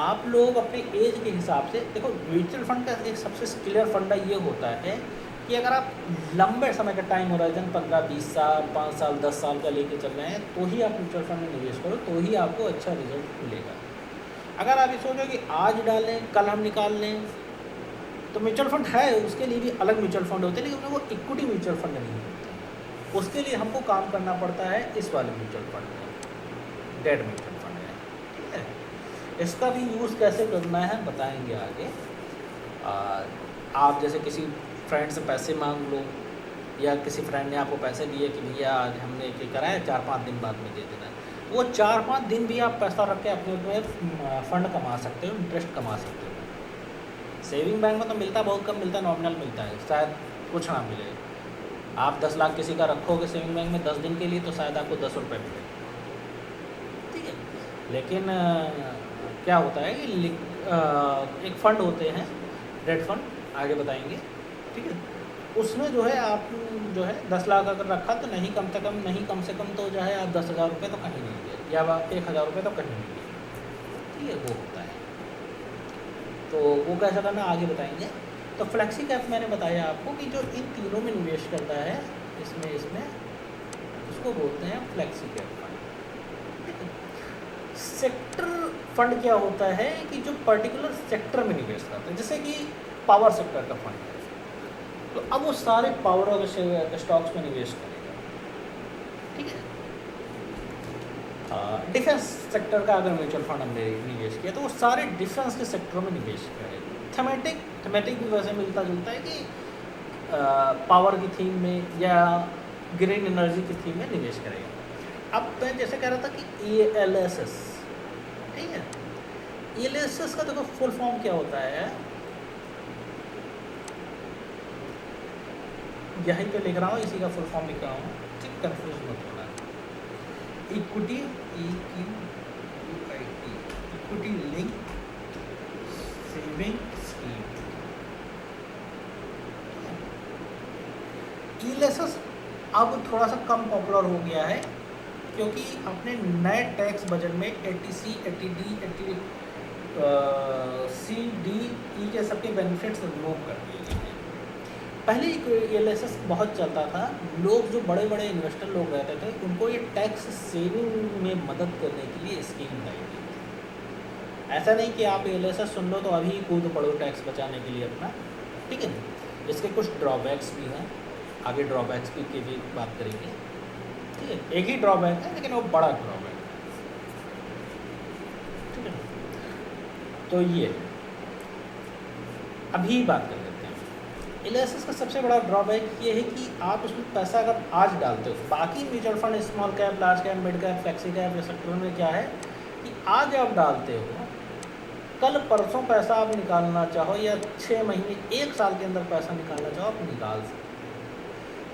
आप लोग अपने एज के हिसाब से देखो, म्यूचुअल फंड का एक सबसे क्लियर फंडा ये होता है कि अगर आप लंबे समय का टाइम होराइजन 15-20 साल, 5 साल, 10 साल का लेके चल रहे हैं तो ही आप म्यूचुअल फंड में निवेश करो, तो ही आपको अच्छा रिजल्ट मिलेगा। अगर आप ये सोचो कि आज डालें कल हम निकाल लें, तो म्यूचुअल फंड है, उसके लिए भी अलग म्यूचुअल फंड होते हैं, लेकिन वो इक्विटी म्यूचुअल फंड नहीं होते। उसके लिए हमको काम करना पड़ता है इस वाले म्यूचुअल फंड में, डेट म्यूचुअल फंड है, ठीक है। इसका भी यूज़ कैसे करना है बताएंगे आगे। आप जैसे किसी फ्रेंड से पैसे मांग लो या किसी फ्रेंड ने आपको पैसे दिए कि भैया आज हमने ये कराया 4-5 दिन बाद में दे देना है, वो 4-5 दिन भी आप पैसा रख के अपने उसमें फ़ंड कमा सकते हो, इंटरेस्ट कमा सकते हो। सेविंग बैंक में तो मिलता बहुत कम मिलता है, नॉमिनल मिलता है, शायद कुछ ना मिले। आप 10 लाख किसी का रखोगे सेविंग बैंक में 10 दिन के लिए तो शायद आपको 10 रुपये मिले, ठीक है। लेकिन क्या होता है कि एक फ़ंड होते हैं डेट फंड, आगे बताएंगे, ठीक है। उसमें जो है आप जो है 10 लाख अगर रखा तो नहीं कम से कम तो जो है आप 10,000 रुपये तो कहीं नहीं लिए, या आप 1,000 रुपये तो कहीं नहीं लिए, ठीक है, वो होता है। तो वो कैसा करना आगे बताएंगे। तो फ्लेक्सी कैप मैंने बताया आपको कि जो इन तीनों में निवेश करता है, इसमें उसको बोलते हैं फ्लेक्सी कैप फंड, ठीक है। सेक्टर फंड क्या होता है कि जो पर्टिकुलर सेक्टर में निवेश करता है, जैसे कि पावर सेक्टर का फंड है तो अब वो सारे पावर के स्टॉक्स में निवेश करेगा, ठीक है। डिफेंस सेक्टर का अगर म्यूचुअल फंड हमने निवेश किया तो वो सारे डिफेंस के सेक्टरों में निवेश करेगा। थीमेटिक भी वैसे मिलता जुलता है कि पावर की थीम में या ग्रीन एनर्जी की थीम में निवेश करेगा। अब मैं जैसे कह रहा था कि ELSS, ठीक है, ELSS का देखो फुल फॉर्म क्या होता है, यहीं पे लिख रहा हूँ, इसी का फुल फॉर्म लिख रहा हूँ, ठीक, कंफ्यूज मत होना। Equity, equity link saving scheme. ELSS अब थोड़ा सा कम पॉपुलर हो गया है क्योंकि अपने नए टैक्स बजट में 80C, 80D, 80C, D, E के सबके बेनिफिट्स रिमूव कर दिए गए हैं। पहले ELSS बहुत चलता था, लोग जो बड़े बड़े इन्वेस्टर लोग रहते थे उनको ये टैक्स सेविंग में मदद करने के लिए स्कीम लाई गई थी। ऐसा नहीं कि आप ELSS सुन लो तो अभी कूद पड़ो टैक्स बचाने के लिए अपना, ठीक है। इसके कुछ ड्रॉबैक्स भी हैं, आगे ड्रॉबैक्स की भी बात करेंगे, ठीक है। एक ही ड्रॉबैक है लेकिन वो बड़ा ड्रॉबैक है, ठीक है। तो ये अभी बात कर लेते हैं। एलआईसी का सबसे बड़ा ड्रॉबैक ये है कि आप उसमें पैसा अगर आज डालते हो, बाकी mutual fund small cap, large cap, mid cap, flexi cap, ये सेक्टर में क्या है कि आज आप डालते हो, कल परसों पैसा आप निकालना चाहो या 6 महीने 1 साल के अंदर पैसा निकालना चाहो आप निकाल सकते हो।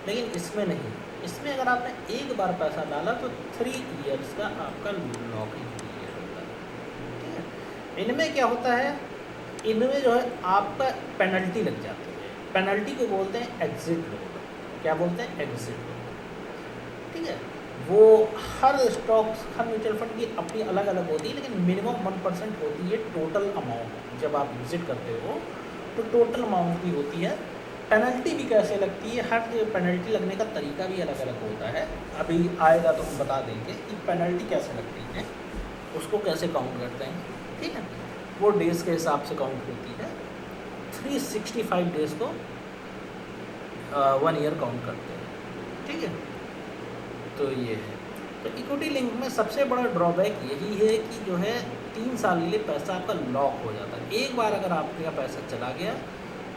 लेकिन इसमें नहीं, इसमें अगर आपने एक बार पैसा डाला तो 3 इयर्स का आपका लॉकिंग पीरियड होता है। ठीक है, इनमें क्या होता है, इनमें जो है आपका पेनल्टी लग जाती है। पेनल्टी को बोलते हैं एग्जिट लोड। क्या बोलते हैं? Exit load. ठीक है, वो हर स्टॉक्स, हर म्यूचुअल फंड की अपनी अलग अलग होती है, लेकिन मिनिमम 1% होती है टोटल अमाउंट। जब आप एग्जिट करते हो तो टोटल अमाउंट भी होती है। पेनल्टी भी कैसे लगती है, हर पेनल्टी लगने का तरीका भी अलग अलग होता है। अभी आएगा तो हम बता देंगे कि पेनल्टी कैसे लगती है, उसको कैसे काउंट करते हैं। ठीक है, वो डेज़ के हिसाब से काउंट होती है। 365 डेज़ को 1 ईयर काउंट करते हैं। ठीक है, तो ये है। तो इक्विटी लिंक में सबसे बड़ा ड्रॉबैक यही है कि जो है 3 साल के लिए पैसा आपका लॉक हो जाता है। एक बार अगर आपका पैसा चला गया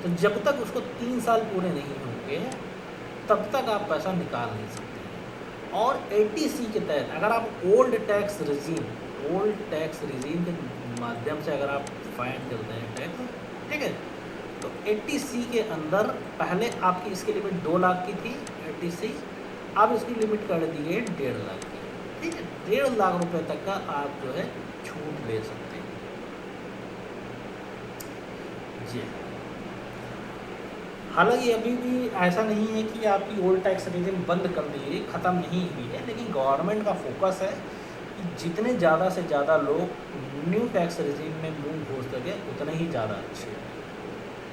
तो जब तक उसको 3 साल पूरे नहीं होंगे तब तक आप पैसा निकाल नहीं सकते। और एटीसी के तहत अगर आप ओल्ड टैक्स रिजीम के माध्यम से अगर आप फाइन करते हैं टैक्स, ठीक है, तो 80C के अंदर पहले आपकी इसकी लिमिट 2 लाख की थी 80C, अब इसकी लिमिट कर दी है 1.5 लाख की। ठीक है, 1.5 लाख रुपए तक का आप जो है छूट ले सकते हैं। जी, हालांकि अभी भी ऐसा नहीं है कि आपकी ओल्ड टैक्स रिजीम बंद कर दी है, ख़त्म नहीं हुई है, लेकिन गवर्नमेंट का फोकस है कि जितने ज़्यादा से ज़्यादा लोग न्यू टैक्स रिजीम में मूव हो सके उतने ही ज़्यादा अच्छे हैं।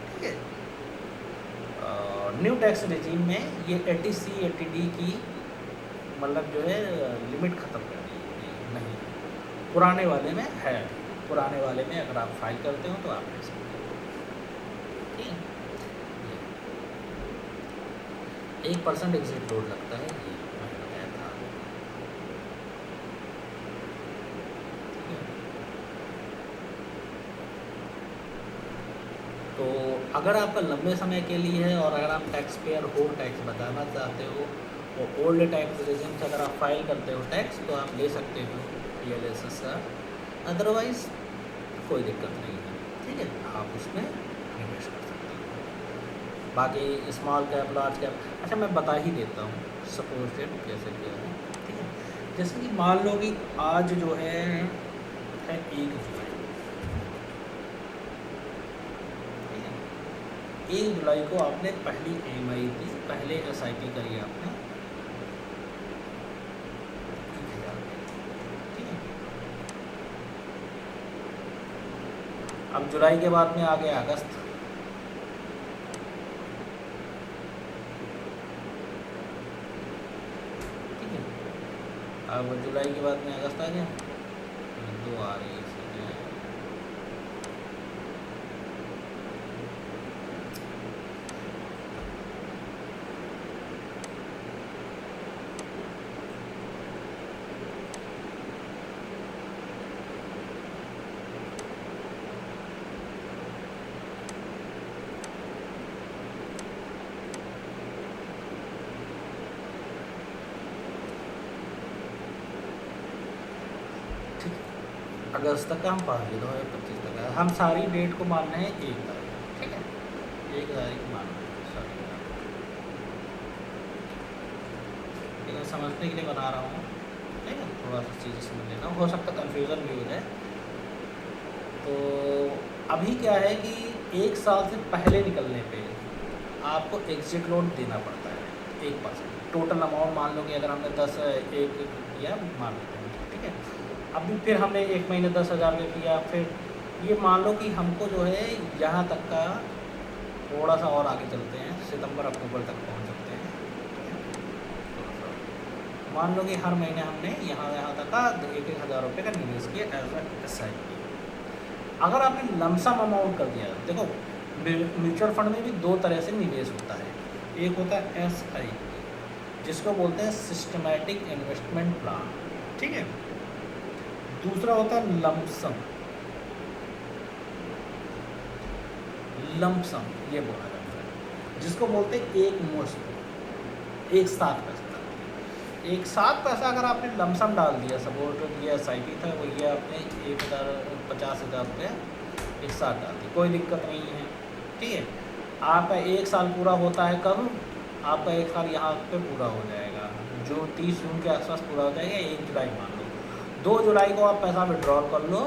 ठीक है, न्यू टैक्स रिजीम में ये 80C 80D की मतलब जो है लिमिट ख़त्म कर दी है, नहीं पुराने वाले में है। पुराने वाले में अगर आप फाइल करते हो तो आप ले सकते हो। ठीक है, 1% एग्जिट लोड लगता है, ये मैंने बताया था। ठीक है, तो अगर आपका लंबे समय के लिए है और अगर आप टैक्स पेयर हो, टैक्स बताना चाहते हो, और ओल्ड टैक्स रिजीम से अगर आप फाइल करते हो टैक्स, तो आप ले सकते हो PLSS का, अदरवाइज़ कोई दिक्कत नहीं है। ठीक है, आप उसमें निवेश कर सकते हो। बाकी स्मॉल कैप, लार्ज कैप, अच्छा मैं बता ही देता हूँ सपोज डेट कैसे क्या है। ठीक है, जैसे कि मान लो कि आज जो है 1 जुलाई। ठीक है, 1 जुलाई को आपने पहली EMI दी, पहले SIP करी आपने 1,000। ठीक है, अब जुलाई के बाद में आ गया अगस्त। ठीक है, अब जुलाई के बाद में अगस्त आ गया, 2 आ रही है इसमें। ठीक है, अगस्त तक का हम पढ़ लिए, 2025 तक है। हम सारी डेट को मान रहे हैं 1 तारीख। ठीक है, 1 तारीख मान रहे हैं सारी। लेकिन समझने के लिए बना रहा हूँ। ठीक है, थोड़ा सा चीज़ें समझ लेना, हो सकता है कन्फ्यूज़न भी हो जाए। तो अभी क्या है कि 1 साल से पहले निकलने पे आपको एग्जिट लोड देना पड़ता है 1%। टोटल अमाउंट मान लो कि अगर हमने 10 एक किया मान लेते हैं। ठीक है, अभी फिर हमने 1 महीने 10,000 ले लिया, फिर ये मान लो कि हमको जो है यहाँ तक का थोड़ा सा और आगे चलते हैं, सितंबर अक्टूबर तक पहुँच सकते हैं। मान लो कि हर महीने हमने यहाँ तक का 1,000 रुपये का निवेश किया एज SIP। अगर आपने लमसम अमाउंट कर दिया, देखो म्यूचुअल फंड में भी 2 तरह से निवेश होता है। एक होता है SIP जिसको बोलते हैं सिस्टमैटिक इन्वेस्टमेंट प्लान। ठीक है, दूसरा होता है लमसम ये बोला जाता है। जिसको बोलते हैं एक मुश्त, एक साथ पैसा डाल दिया। एक साथ पैसा अगर आपने लमसम डाल दिया, सपोर्ट ये SIP था, वो ये आपने 50,000 रुपये एक साथ डाल दी, कोई दिक्कत नहीं है, ठीक है। आपका 1 साल पूरा होता है कब? आपका 1 साल यहाँ पे पूरा हो जाएगा, जो 30 जून के आसपास पूरा हो जाएगा, 1 जुलाई मान लो। 2 जुलाई को आप पैसा विड्रॉल कर लो,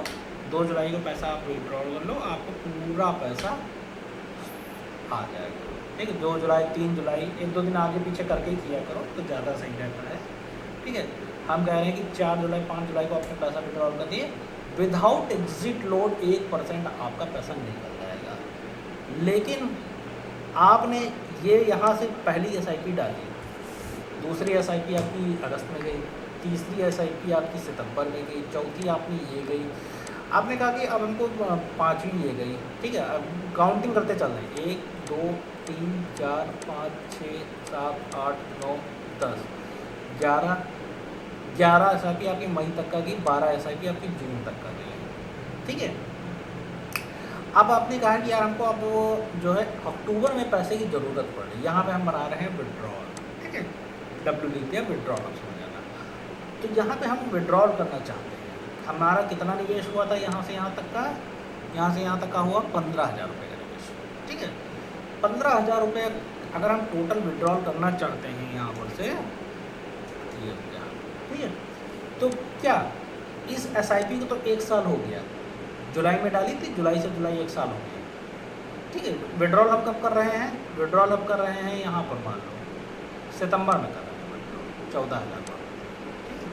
2 जुलाई को पैसा आप विड्रॉल कर लो, आपको पूरा पैसा आ जाएगा, ठीक है। 2 जुलाई, 3 जुलाई, 1-2 दिन आगे पीछे करके ही किया करो तो ज़्यादा सही रहता है, ठीक है। हम कह रहे हैं कि 4 जुलाई, 5 जुलाई को आपने पैसा विड्रॉल कर दिए, विदाउट एग्जिट लोड 1% आपका पैसा निकल जाएगा। लेकिन आपने ये यहाँ से पहली SIP डाली, दूसरी SIP आपकी अगस्त में गई, तीसरी SIP आपकी सितंबर में गई, चौथी आपकी ये गई, आपने कहा कि अब हमको 5वीं ये गई, ठीक है। अब काउंटिंग करते चल रहे हैं, 1 2 3 4 5 6 7 8 9 10 11 SIP आपकी मई तक का गई, 12 SIP आपकी जून तक का गई, ठीक है। अब आपने कहा कि यार हमको अब वो जो है अक्टूबर में पैसे की ज़रूरत पड़ रही, यहाँ पे हम बना रहे हैं विड्रॉल, ठीक है। W लिखते हैं विड्रॉल, आप समझ जाना। तो यहाँ पे हम विड्रॉल करना चाहते हैं, हमारा कितना निवेश हुआ था यहाँ से यहाँ तक का? यहाँ से यहाँ तक का हुआ 15,000 रुपये का निवेश, ठीक है। 15,000 रुपये अगर हम टोटल विड्रॉल करना चाहते हैं यहाँ पर से, ये हो गया, ठीक है। तो क्या इस SIP को तो 1 साल हो गया, जुलाई में डाली थी, जुलाई से जुलाई 1 साल हो गया, ठीक है। विड्रॉल हम कब कर रहे हैं? विड्रॉल अब कर रहे हैं यहाँ पर मान लो सितंबर में कर रहे हैं विड्रॉल, 14,000 पर, ठीक है।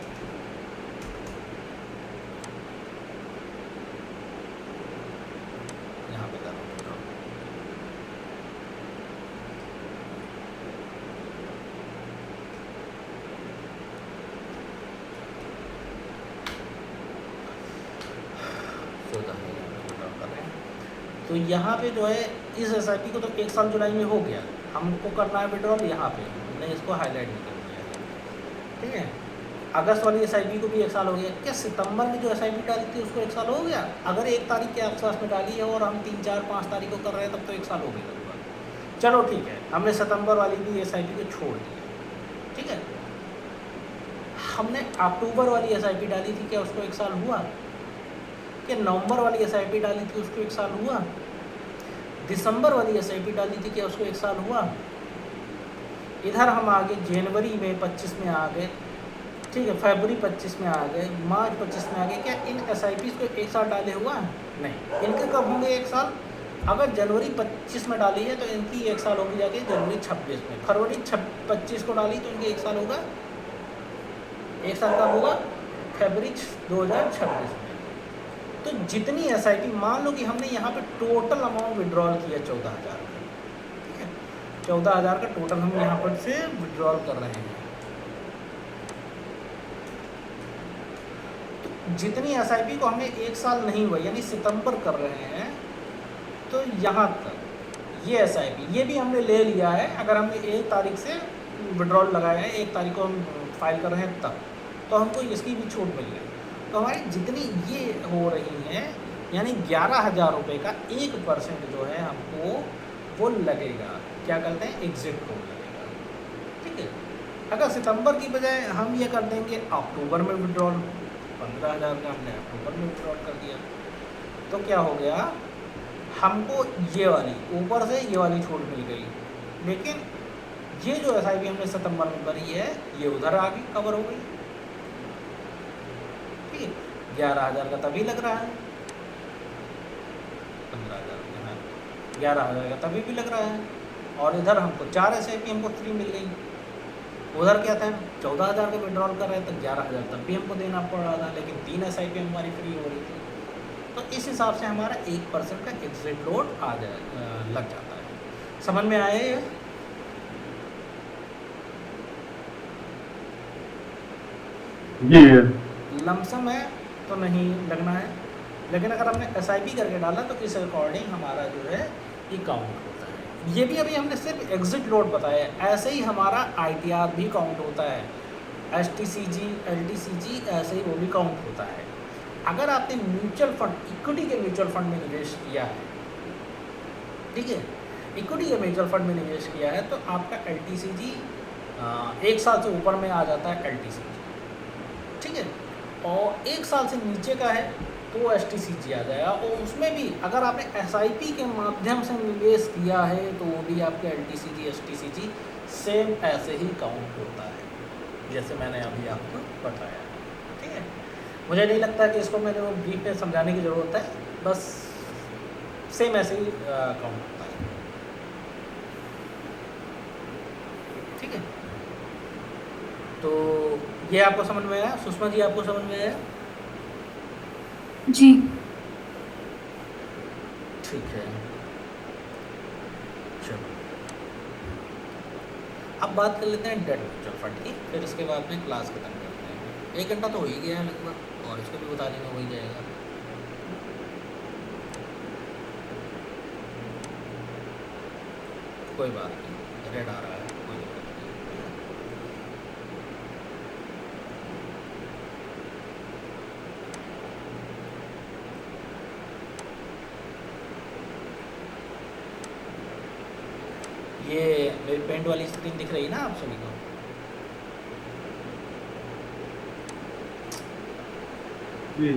यहाँ पे कर रहे हैं विड्रॉल, तो यहाँ पे जो है इस SIP को तो 1 साल जुलाई में हो गया, हमको करना है विड्रॉल, यहाँ पे हमने इसको हाईलाइट भी कर दिया है, ठीक है। अगस्त वाली SIP को भी 1 साल हो गया। क्या सितंबर में जो SIP डाली थी उसको 1 साल हो गया? अगर 1 तारीख के आसपास में डाली है और हम 3 4 5 तारीख को कर रहे हैं तब तो 1 साल हो गया लगभग। चलो ठीक है, हमने सितंबर वाली भी SIP को छोड़ दिया, ठीक है। हमने अक्टूबर वाली SIP डाली थी, क्या उसको 1 साल हुआ? कि नवंबर वाली SIP डाली थी उसको 1 साल हुआ? दिसंबर वाली SIP डाली थी, क्या उसको 1 साल हुआ? इधर हम आगे जनवरी में 25 में आ गए, ठीक है, फरवरी 25 में आ गए, मार्च 25 में आ गए, क्या इन SIPs को 1 साल डाले हुआ? नहीं। इनके कब होंगे 1 साल? अगर जनवरी 25 में डाली है तो इनकी 1 साल होगी जाके जनवरी 26 में, फरवरी 25 को डाली तो इनके 1 साल होगा। 1 साल कब होगा? फरवरी 2026 में। तो जितनी SIP, मान लो कि हमने यहाँ पे टोटल अमाउंट विड्रॉल किया 14,000 का, ठीक है। 14,000 का टोटल हम यहाँ पर से विड्रॉल कर रहे हैं। तो जितनी SIP को हमने 1 साल नहीं हुआ यानी सितंबर कर रहे हैं, तो यहाँ तक ये SIP ये भी हमने ले लिया है। अगर हमने 1 तारीख से विड्रॉल लगाया है, 1 तारीख को हम फाइल कर रहे हैं तब, तो हमको इसकी भी छूट मिल गई। तो हमारी जितनी ये हो रही हैं यानी 11,000 रुपये का 1% जो है हमको वो लगेगा, क्या कहते हैं, एग्जिट लोड लगेगा, ठीक है। अगर सितंबर की बजाय हम ये कर देंगे अक्टूबर में विड्रॉल, 15,000 का हमने अक्टूबर में विड्रॉल कर दिया, तो क्या हो गया, हमको ये वाली ऊपर से ये वाली छूट मिल गई। लेकिन ये जो SIP हमने सितंबर में भरी है ये उधर आगे कवर हो गई, 11,000 का तभी लग रहा है, 15,000 का, 11,000 का तभी भी लग रहा है। और इधर हमको 4 SIP हमको फ्री मिल गई। उधर क्या था, 14,000 का विड्रॉल कर रहे थे, 11,000 तब भी हमको देना पड़ रहा था, लेकिन 3 SIP हमारी फ्री हो रही थी। तो इस हिसाब से हमारा 1% का एग्जिट लोड आ जाए लग जाता है। समझ में आए ये? जी। लमसम है तो नहीं लगना है, लेकिन अगर हमने SIP करके डाला तो इस अकॉर्डिंग हमारा जो है ये काउंट होता है। ये भी अभी हमने सिर्फ एग्जिट लोड बताया है, ऐसे ही हमारा ITR भी काउंट होता है, STCG, LTCG ऐसे ही वो भी काउंट होता है। अगर आपने म्यूचुअल फंड, इक्विटी के म्यूचुअल फंड में निवेश किया है, ठीक है, इक्विटी या म्यूचुअल फंड में निवेश किया है तो आपका LTCG 1 साल से ऊपर में आ जाता है LTCG, ठीक है। और 1 साल से नीचे का है तो STCG आ जाएगा, और उसमें भी अगर आपने SIP के माध्यम से निवेश किया है तो वो भी आपके LTCG STCG सेम ऐसे ही काउंट होता है जैसे मैंने अभी आपको बताया, ठीक है। मुझे नहीं लगता कि इसको मैंने वो ब्रीफ में समझाने की ज़रूरत है, बस सेम ऐसे ही काउंट होता है, ठीक है। तो ये आपको समझ में आया? सुषमा जी आपको समझ में आया? जी। ठीक है, चलो अब बात कर लेते हैं डेट म्यूचुअल फंड की, फिर इसके बाद में क्लास खत्म करते हैं। 1 घंटा तो हो ही गया है लगभग, और इसको भी बता देंगे हो ही जाएगा। कोई बात नहीं, रेड आ रहा है, कोई दिक्कत नहीं। ये मेरी पेंट वाली स्क्रीन दिख रही है ना आप सभी को? जी।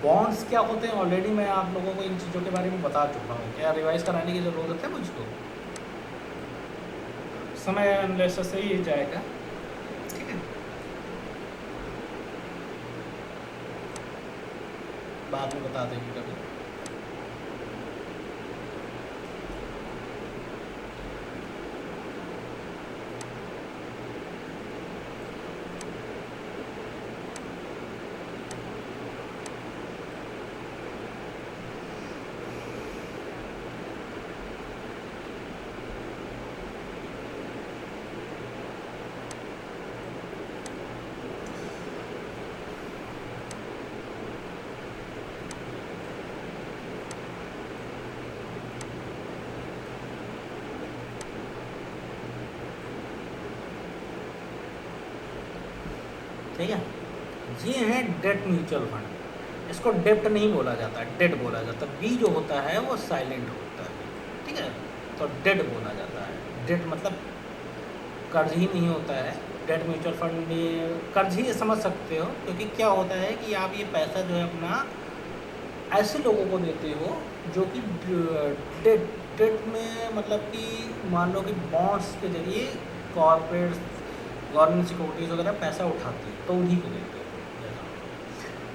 बॉन्ड्स क्या होते हैं ऑलरेडी मैं आप लोगों को इन चीज़ों के बारे में बता चुका हूँ, क्या रिवाइज कराने की ज़रूरत है मुझको? समय एनालिसिस से ही जाएगा, ठीक है। बाद में बता देंगे कभी। ठीक है, ये है डेट म्यूचुअल फंड। इसको डेप्ट नहीं बोला जाता, डेट बोला जाता है। बी जो होता है वो साइलेंट होता है, ठीक है, तो डेट बोला जाता है। डेट मतलब कर्ज ही नहीं होता है। डेट म्यूचुअल फंड में कर्ज ही समझ सकते हो, क्योंकि क्या होता है कि आप ये पैसा जो है अपना ऐसे लोगों को देते हो जो कि डेट डेट में मतलब कि मान लो कि बॉन्ड्स के जरिए कॉर्पोरेट गवर्नमेंट सिक्योरिटीज़ वगैरह पैसा उठाती है तो उन्हीं को देते हैं।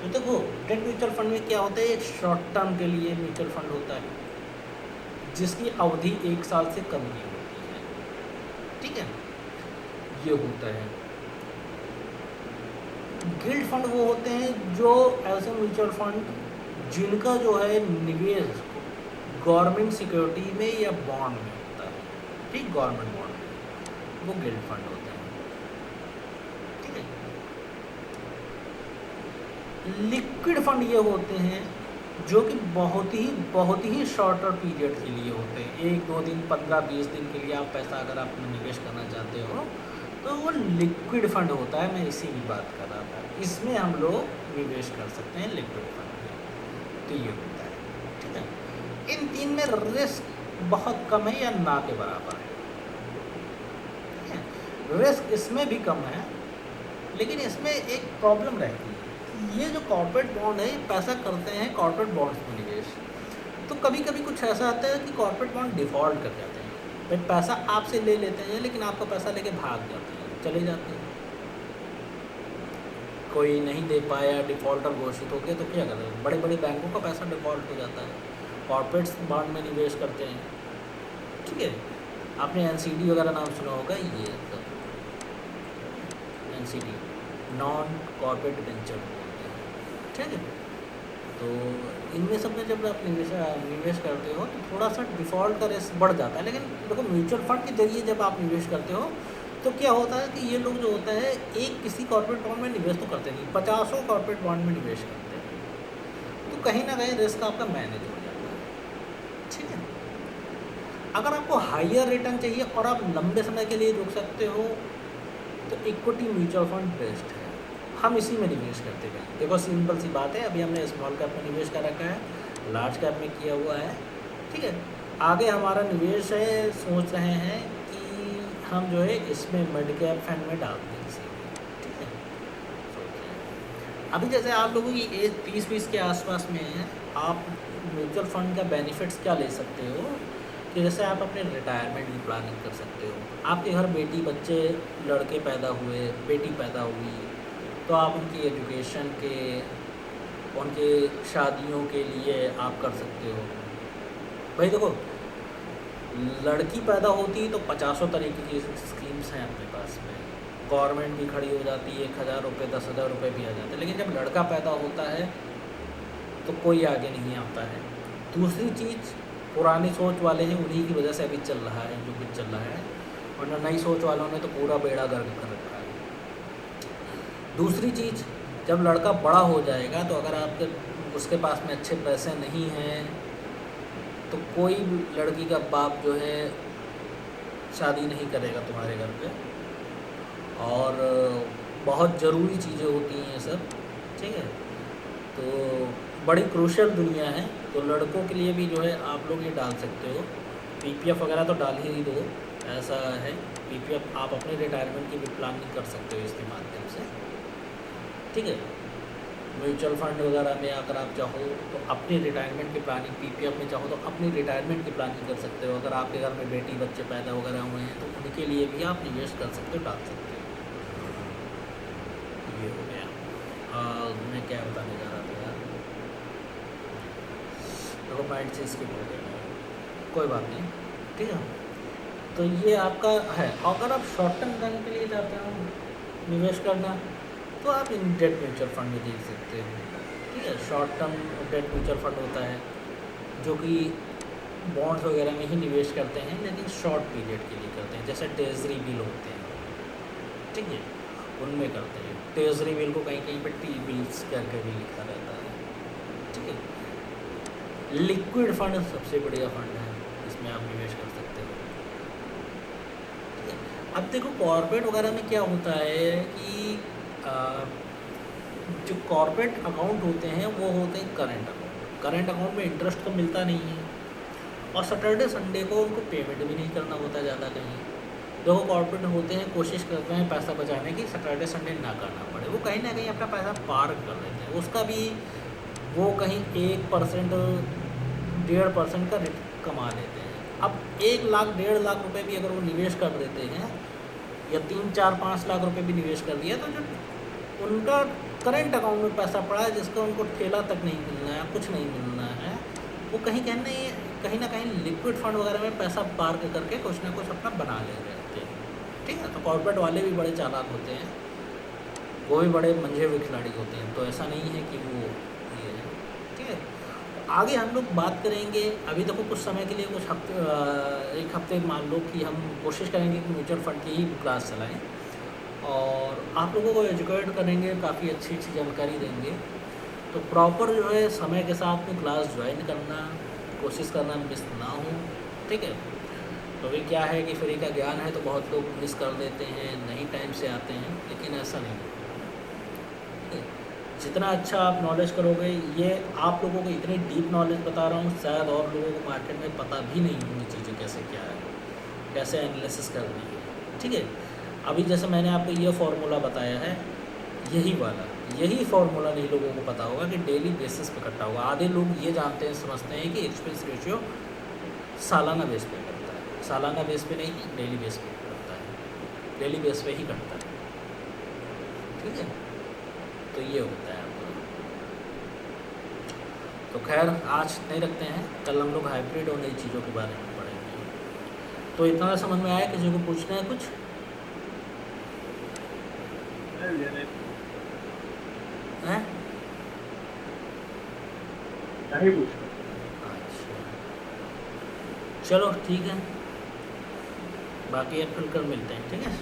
तो देखो डेट म्यूचुअल फंड में क्या होता है, एक शॉर्ट टर्म के लिए म्यूचुअल फंड होता है जिसकी अवधि 1 साल से कम की होती है, ठीक है, ये होता है। गिल्ड फंड वो होते हैं जो ऐसे म्यूचुअल फंड जिनका जो है निवेश गवर्नमेंट सिक्योरिटी में या बॉन्ड में होता है, ठीक, गवर्नमेंट बॉन्ड में, वो गिल्ड फंड होते हैं, ठीक है। लिक्विड फंड ये होते हैं जो कि बहुत ही शॉर्टर पीरियड के लिए होते हैं। 1-2 दिन 15-20 दिन के लिए आप पैसा अगर आप निवेश करना चाहते हो तो वो लिक्विड फंड होता है। मैं इसी की बात कर रहा था, इसमें हम लोग निवेश कर सकते हैं लिक्विड फंड में, तो ये होता है, ठीक है। इन 3 में रिस्क बहुत कम है या ना के बराबर है, ठीक है। रिस्क इसमें भी कम है, लेकिन इसमें एक प्रॉब्लम रहती है। ये जो कॉर्पोरेट बॉन्ड है, पैसा करते हैं कॉर्पोरेट बॉन्ड्स में निवेश, तो कभी कभी कुछ ऐसा आता है कि कॉर्पोरेट बॉन्ड डिफ़ॉल्ट कर जाते हैं, भाई पैसा आपसे ले लेते हैं लेकिन आपका पैसा लेके भाग जाते हैं, चले जाते हैं, कोई नहीं दे पाया, डिफ़ॉल्टर घोषित हो गया, तो क्या करें, बड़े बड़े बैंकों का पैसा डिफ़ॉल्ट हो जाता है, कॉर्पोरेट्स बॉन्ड में निवेश करते हैं, ठीक है। आपने NCD वगैरह नाम सुना होगा, ये सब NCD नॉन कॉर्पोरेट वेंचर, ठीक है। तो इनमें सब में जब आप निवेश करते हो तो थोड़ा सा डिफ़ॉल्ट का रिस्क बढ़ जाता है, लेकिन देखो म्यूचुअल फंड के जरिए जब आप निवेश करते हो तो क्या होता है कि ये लोग जो होता है एक किसी कॉर्पोरेट बॉन्ड में निवेश तो करते नहीं, 50 कॉर्पोरेट बॉन्ड में निवेश करते हैं, तो कहीं ना कहीं रिस्क आपका मैनेज हो जाता है, ठीक है। अगर आपको हायर रिटर्न चाहिए और आप लंबे समय के लिए रुक सकते हो तो इक्विटी म्यूचुअल फंड बेस्ट है। हम इसी में निवेश करते हैं। देखो सिंपल सी बात है, अभी हमने स्मॉल कैप में निवेश कर रखा है, लार्ज कैप में किया हुआ है, ठीक है। आगे हमारा निवेश है, सोच रहे हैं कि हम जो है इसमें मिड कैप फंड में डाल दें इसे, ठीक है। सोच रहे हैं। अभी जैसे आप लोगों की एज 30-20 के आसपास में है, आप म्यूचुअल फंड का बेनिफिट्स क्या ले सकते हो कि जैसे आप अपने रिटायरमेंट की प्लानिंग कर सकते हो। आपके घर बेटी बच्चे, लड़के पैदा हुए, बेटी पैदा हुई, तो आप उनकी एजुकेशन के, उनके शादियों के लिए आप कर सकते हो। भाई देखो, लड़की पैदा होती है तो 50 तरीके की स्कीम्स हैं अपने पास में, गवर्नमेंट भी खड़ी हो जाती है, 1,000 रुपये 10,000 रुपये भी आ जाते हैं। लेकिन जब लड़का पैदा होता है तो कोई आगे नहीं आता है। दूसरी चीज़, पुरानी सोच वाले हैं, उन्हीं की वजह से अभी चल रहा है जो कुछ चल रहा है, वरना नई सोच वालों ने तो पूरा बेड़ा गर्क कर रखा है। दूसरी चीज़, जब लड़का बड़ा हो जाएगा तो अगर आपके उसके पास में अच्छे पैसे नहीं हैं तो कोई भी लड़की का बाप जो है शादी नहीं करेगा तुम्हारे घर पे। और बहुत ज़रूरी चीज़ें होती हैं ये सब, ठीक है। तो बड़ी क्रूशियल दुनिया है, तो लड़कों के लिए भी जो है आप लोग ये डाल सकते हो। पीपीएफ वगैरह तो डाल ही दो, ऐसा है। पीपीएफ आप अपने रिटायरमेंट की भी प्लानिंग कर सकते हो इसके माध्यम से, ठीक है। म्यूचुअल फंड वगैरह में अगर आप चाहो तो अपनी रिटायरमेंट की प्लानिंग, पीपीएफ में चाहो तो अपनी रिटायरमेंट की प्लानिंग कर सकते हो। अगर आपके घर में बेटी बच्चे पैदा वगैरह हुए हैं तो उनके लिए भी आप निवेश कर सकते हो, डाल सकते हो। ये हो गया। मैं क्या बताने जा रहा था यार, देखो माइंड से स्किप हो गया, कोई बात नहीं, ठीक है। तो ये आपका है। अगर आप शॉर्ट टर्म रन के लिए जाते हो निवेश करना तो आप इन डेट म्यूचुअल फंड में देख सकते हो, ठीक है। Short term debt mutual fund होता है जो कि बॉन्ड्स वगैरह में ही निवेश करते हैं, लेकिन शॉर्ट पीरियड के लिए करते हैं, जैसे ट्रेजरी बिल होते हैं, ठीक है, उनमें करते हैं। ट्रेजरी बिल को कहीं कहीं पर टी बिल्स करके भी लिखा रहता है, ठीक है। लिक्विड फंड सबसे बढ़िया फंड है, इसमें आप निवेश कर सकते हो, ठीक है। अब देखो कॉर्पोरेट वगैरह में क्या होता है कि जो कॉर्पोरेट अकाउंट होते हैं वो होते हैं करंट अकाउंट। करंट अकाउंट में इंटरेस्ट तो मिलता नहीं है, और सैटरडे संडे को उनको पेमेंट भी नहीं करना होता ज़्यादा कहीं। देखो कॉर्पोरेट होते हैं, कोशिश करते हैं पैसा बचाने की, सैटरडे संडे ना करना पड़े, वो कहीं ना कहीं अपना पैसा पार्क कर देते हैं। उसका भी वो कहीं 1%, 1.5% का रिटर्न कमा लेते हैं। अब 1 लाख 1.5 लाख रुपए भी अगर वो निवेश कर देते हैं, या 3-4-5 लाख रुपए भी निवेश कर दिया, तो जो उनका करंट अकाउंट में पैसा पड़ा है जिसका उनको ठेला तक नहीं मिलना है, कुछ नहीं मिलना है, वो कहीं कहीं ना कहीं लिक्विड फंड वगैरह में पैसा पार्क करके कुछ ना कुछ अपना बना ले रहे हैं, ठीक है। तो कॉर्पोरेट वाले भी बड़े चालाक होते हैं, वो भी बड़े मंझे हुए खिलाड़ी होते हैं, तो ऐसा नहीं है कि वो ये है, ठीक है। आगे हम लोग बात करेंगे, अभी देखो कुछ समय के लिए, कुछ हफ्ते, 1 हफ्ते मान लो कि हम कोशिश करेंगे कि म्यूचुअल फंड की ही क्लास चलाएं और आप लोगों को एजुकेट करेंगे, काफ़ी अच्छी अच्छी जानकारी देंगे। तो प्रॉपर जो है समय के साथ में क्लास ज्वाइन करना, कोशिश करना मिस ना हो, ठीक है। तो अभी क्या है कि फ्री का ज्ञान है तो बहुत लोग मिस कर देते हैं, नहीं टाइम से आते हैं, लेकिन ऐसा नहीं, ठीक है। जितना अच्छा आप नॉलेज करोगे, ये आप लोगों को इतनी डीप नॉलेज बता रहा हूँ, शायद और लोगों को मार्केट में पता भी नहीं होंगी चीज़ें कैसे क्या है, कैसे एनालिसिस करनी है, ठीक है। अभी जैसे मैंने आपको ये फार्मूला बताया है, यही फार्मूला नहीं लोगों को पता होगा कि डेली बेसिस पे करता होगा। आधे लोग ये जानते हैं, समझते हैं कि एक्सपेंस रेशियो सालाना बेस पे करता है, सालाना बेस पे नहीं, डेली बेस पे करता है, डेली बेस पे ही करता है, ठीक है। तो ये होता है आपका। तो खैर आज नहीं रखते हैं, कल हम लोग हाइब्रिड और नई चीज़ों के बारे में पढ़ेंगे। तो इतना समझ में आया, किसी को पूछना है कुछ? हैं? नहीं पूछ। अच्छा चलो ठीक है, बाकी अब फिर कल मिलते हैं, ठीक है।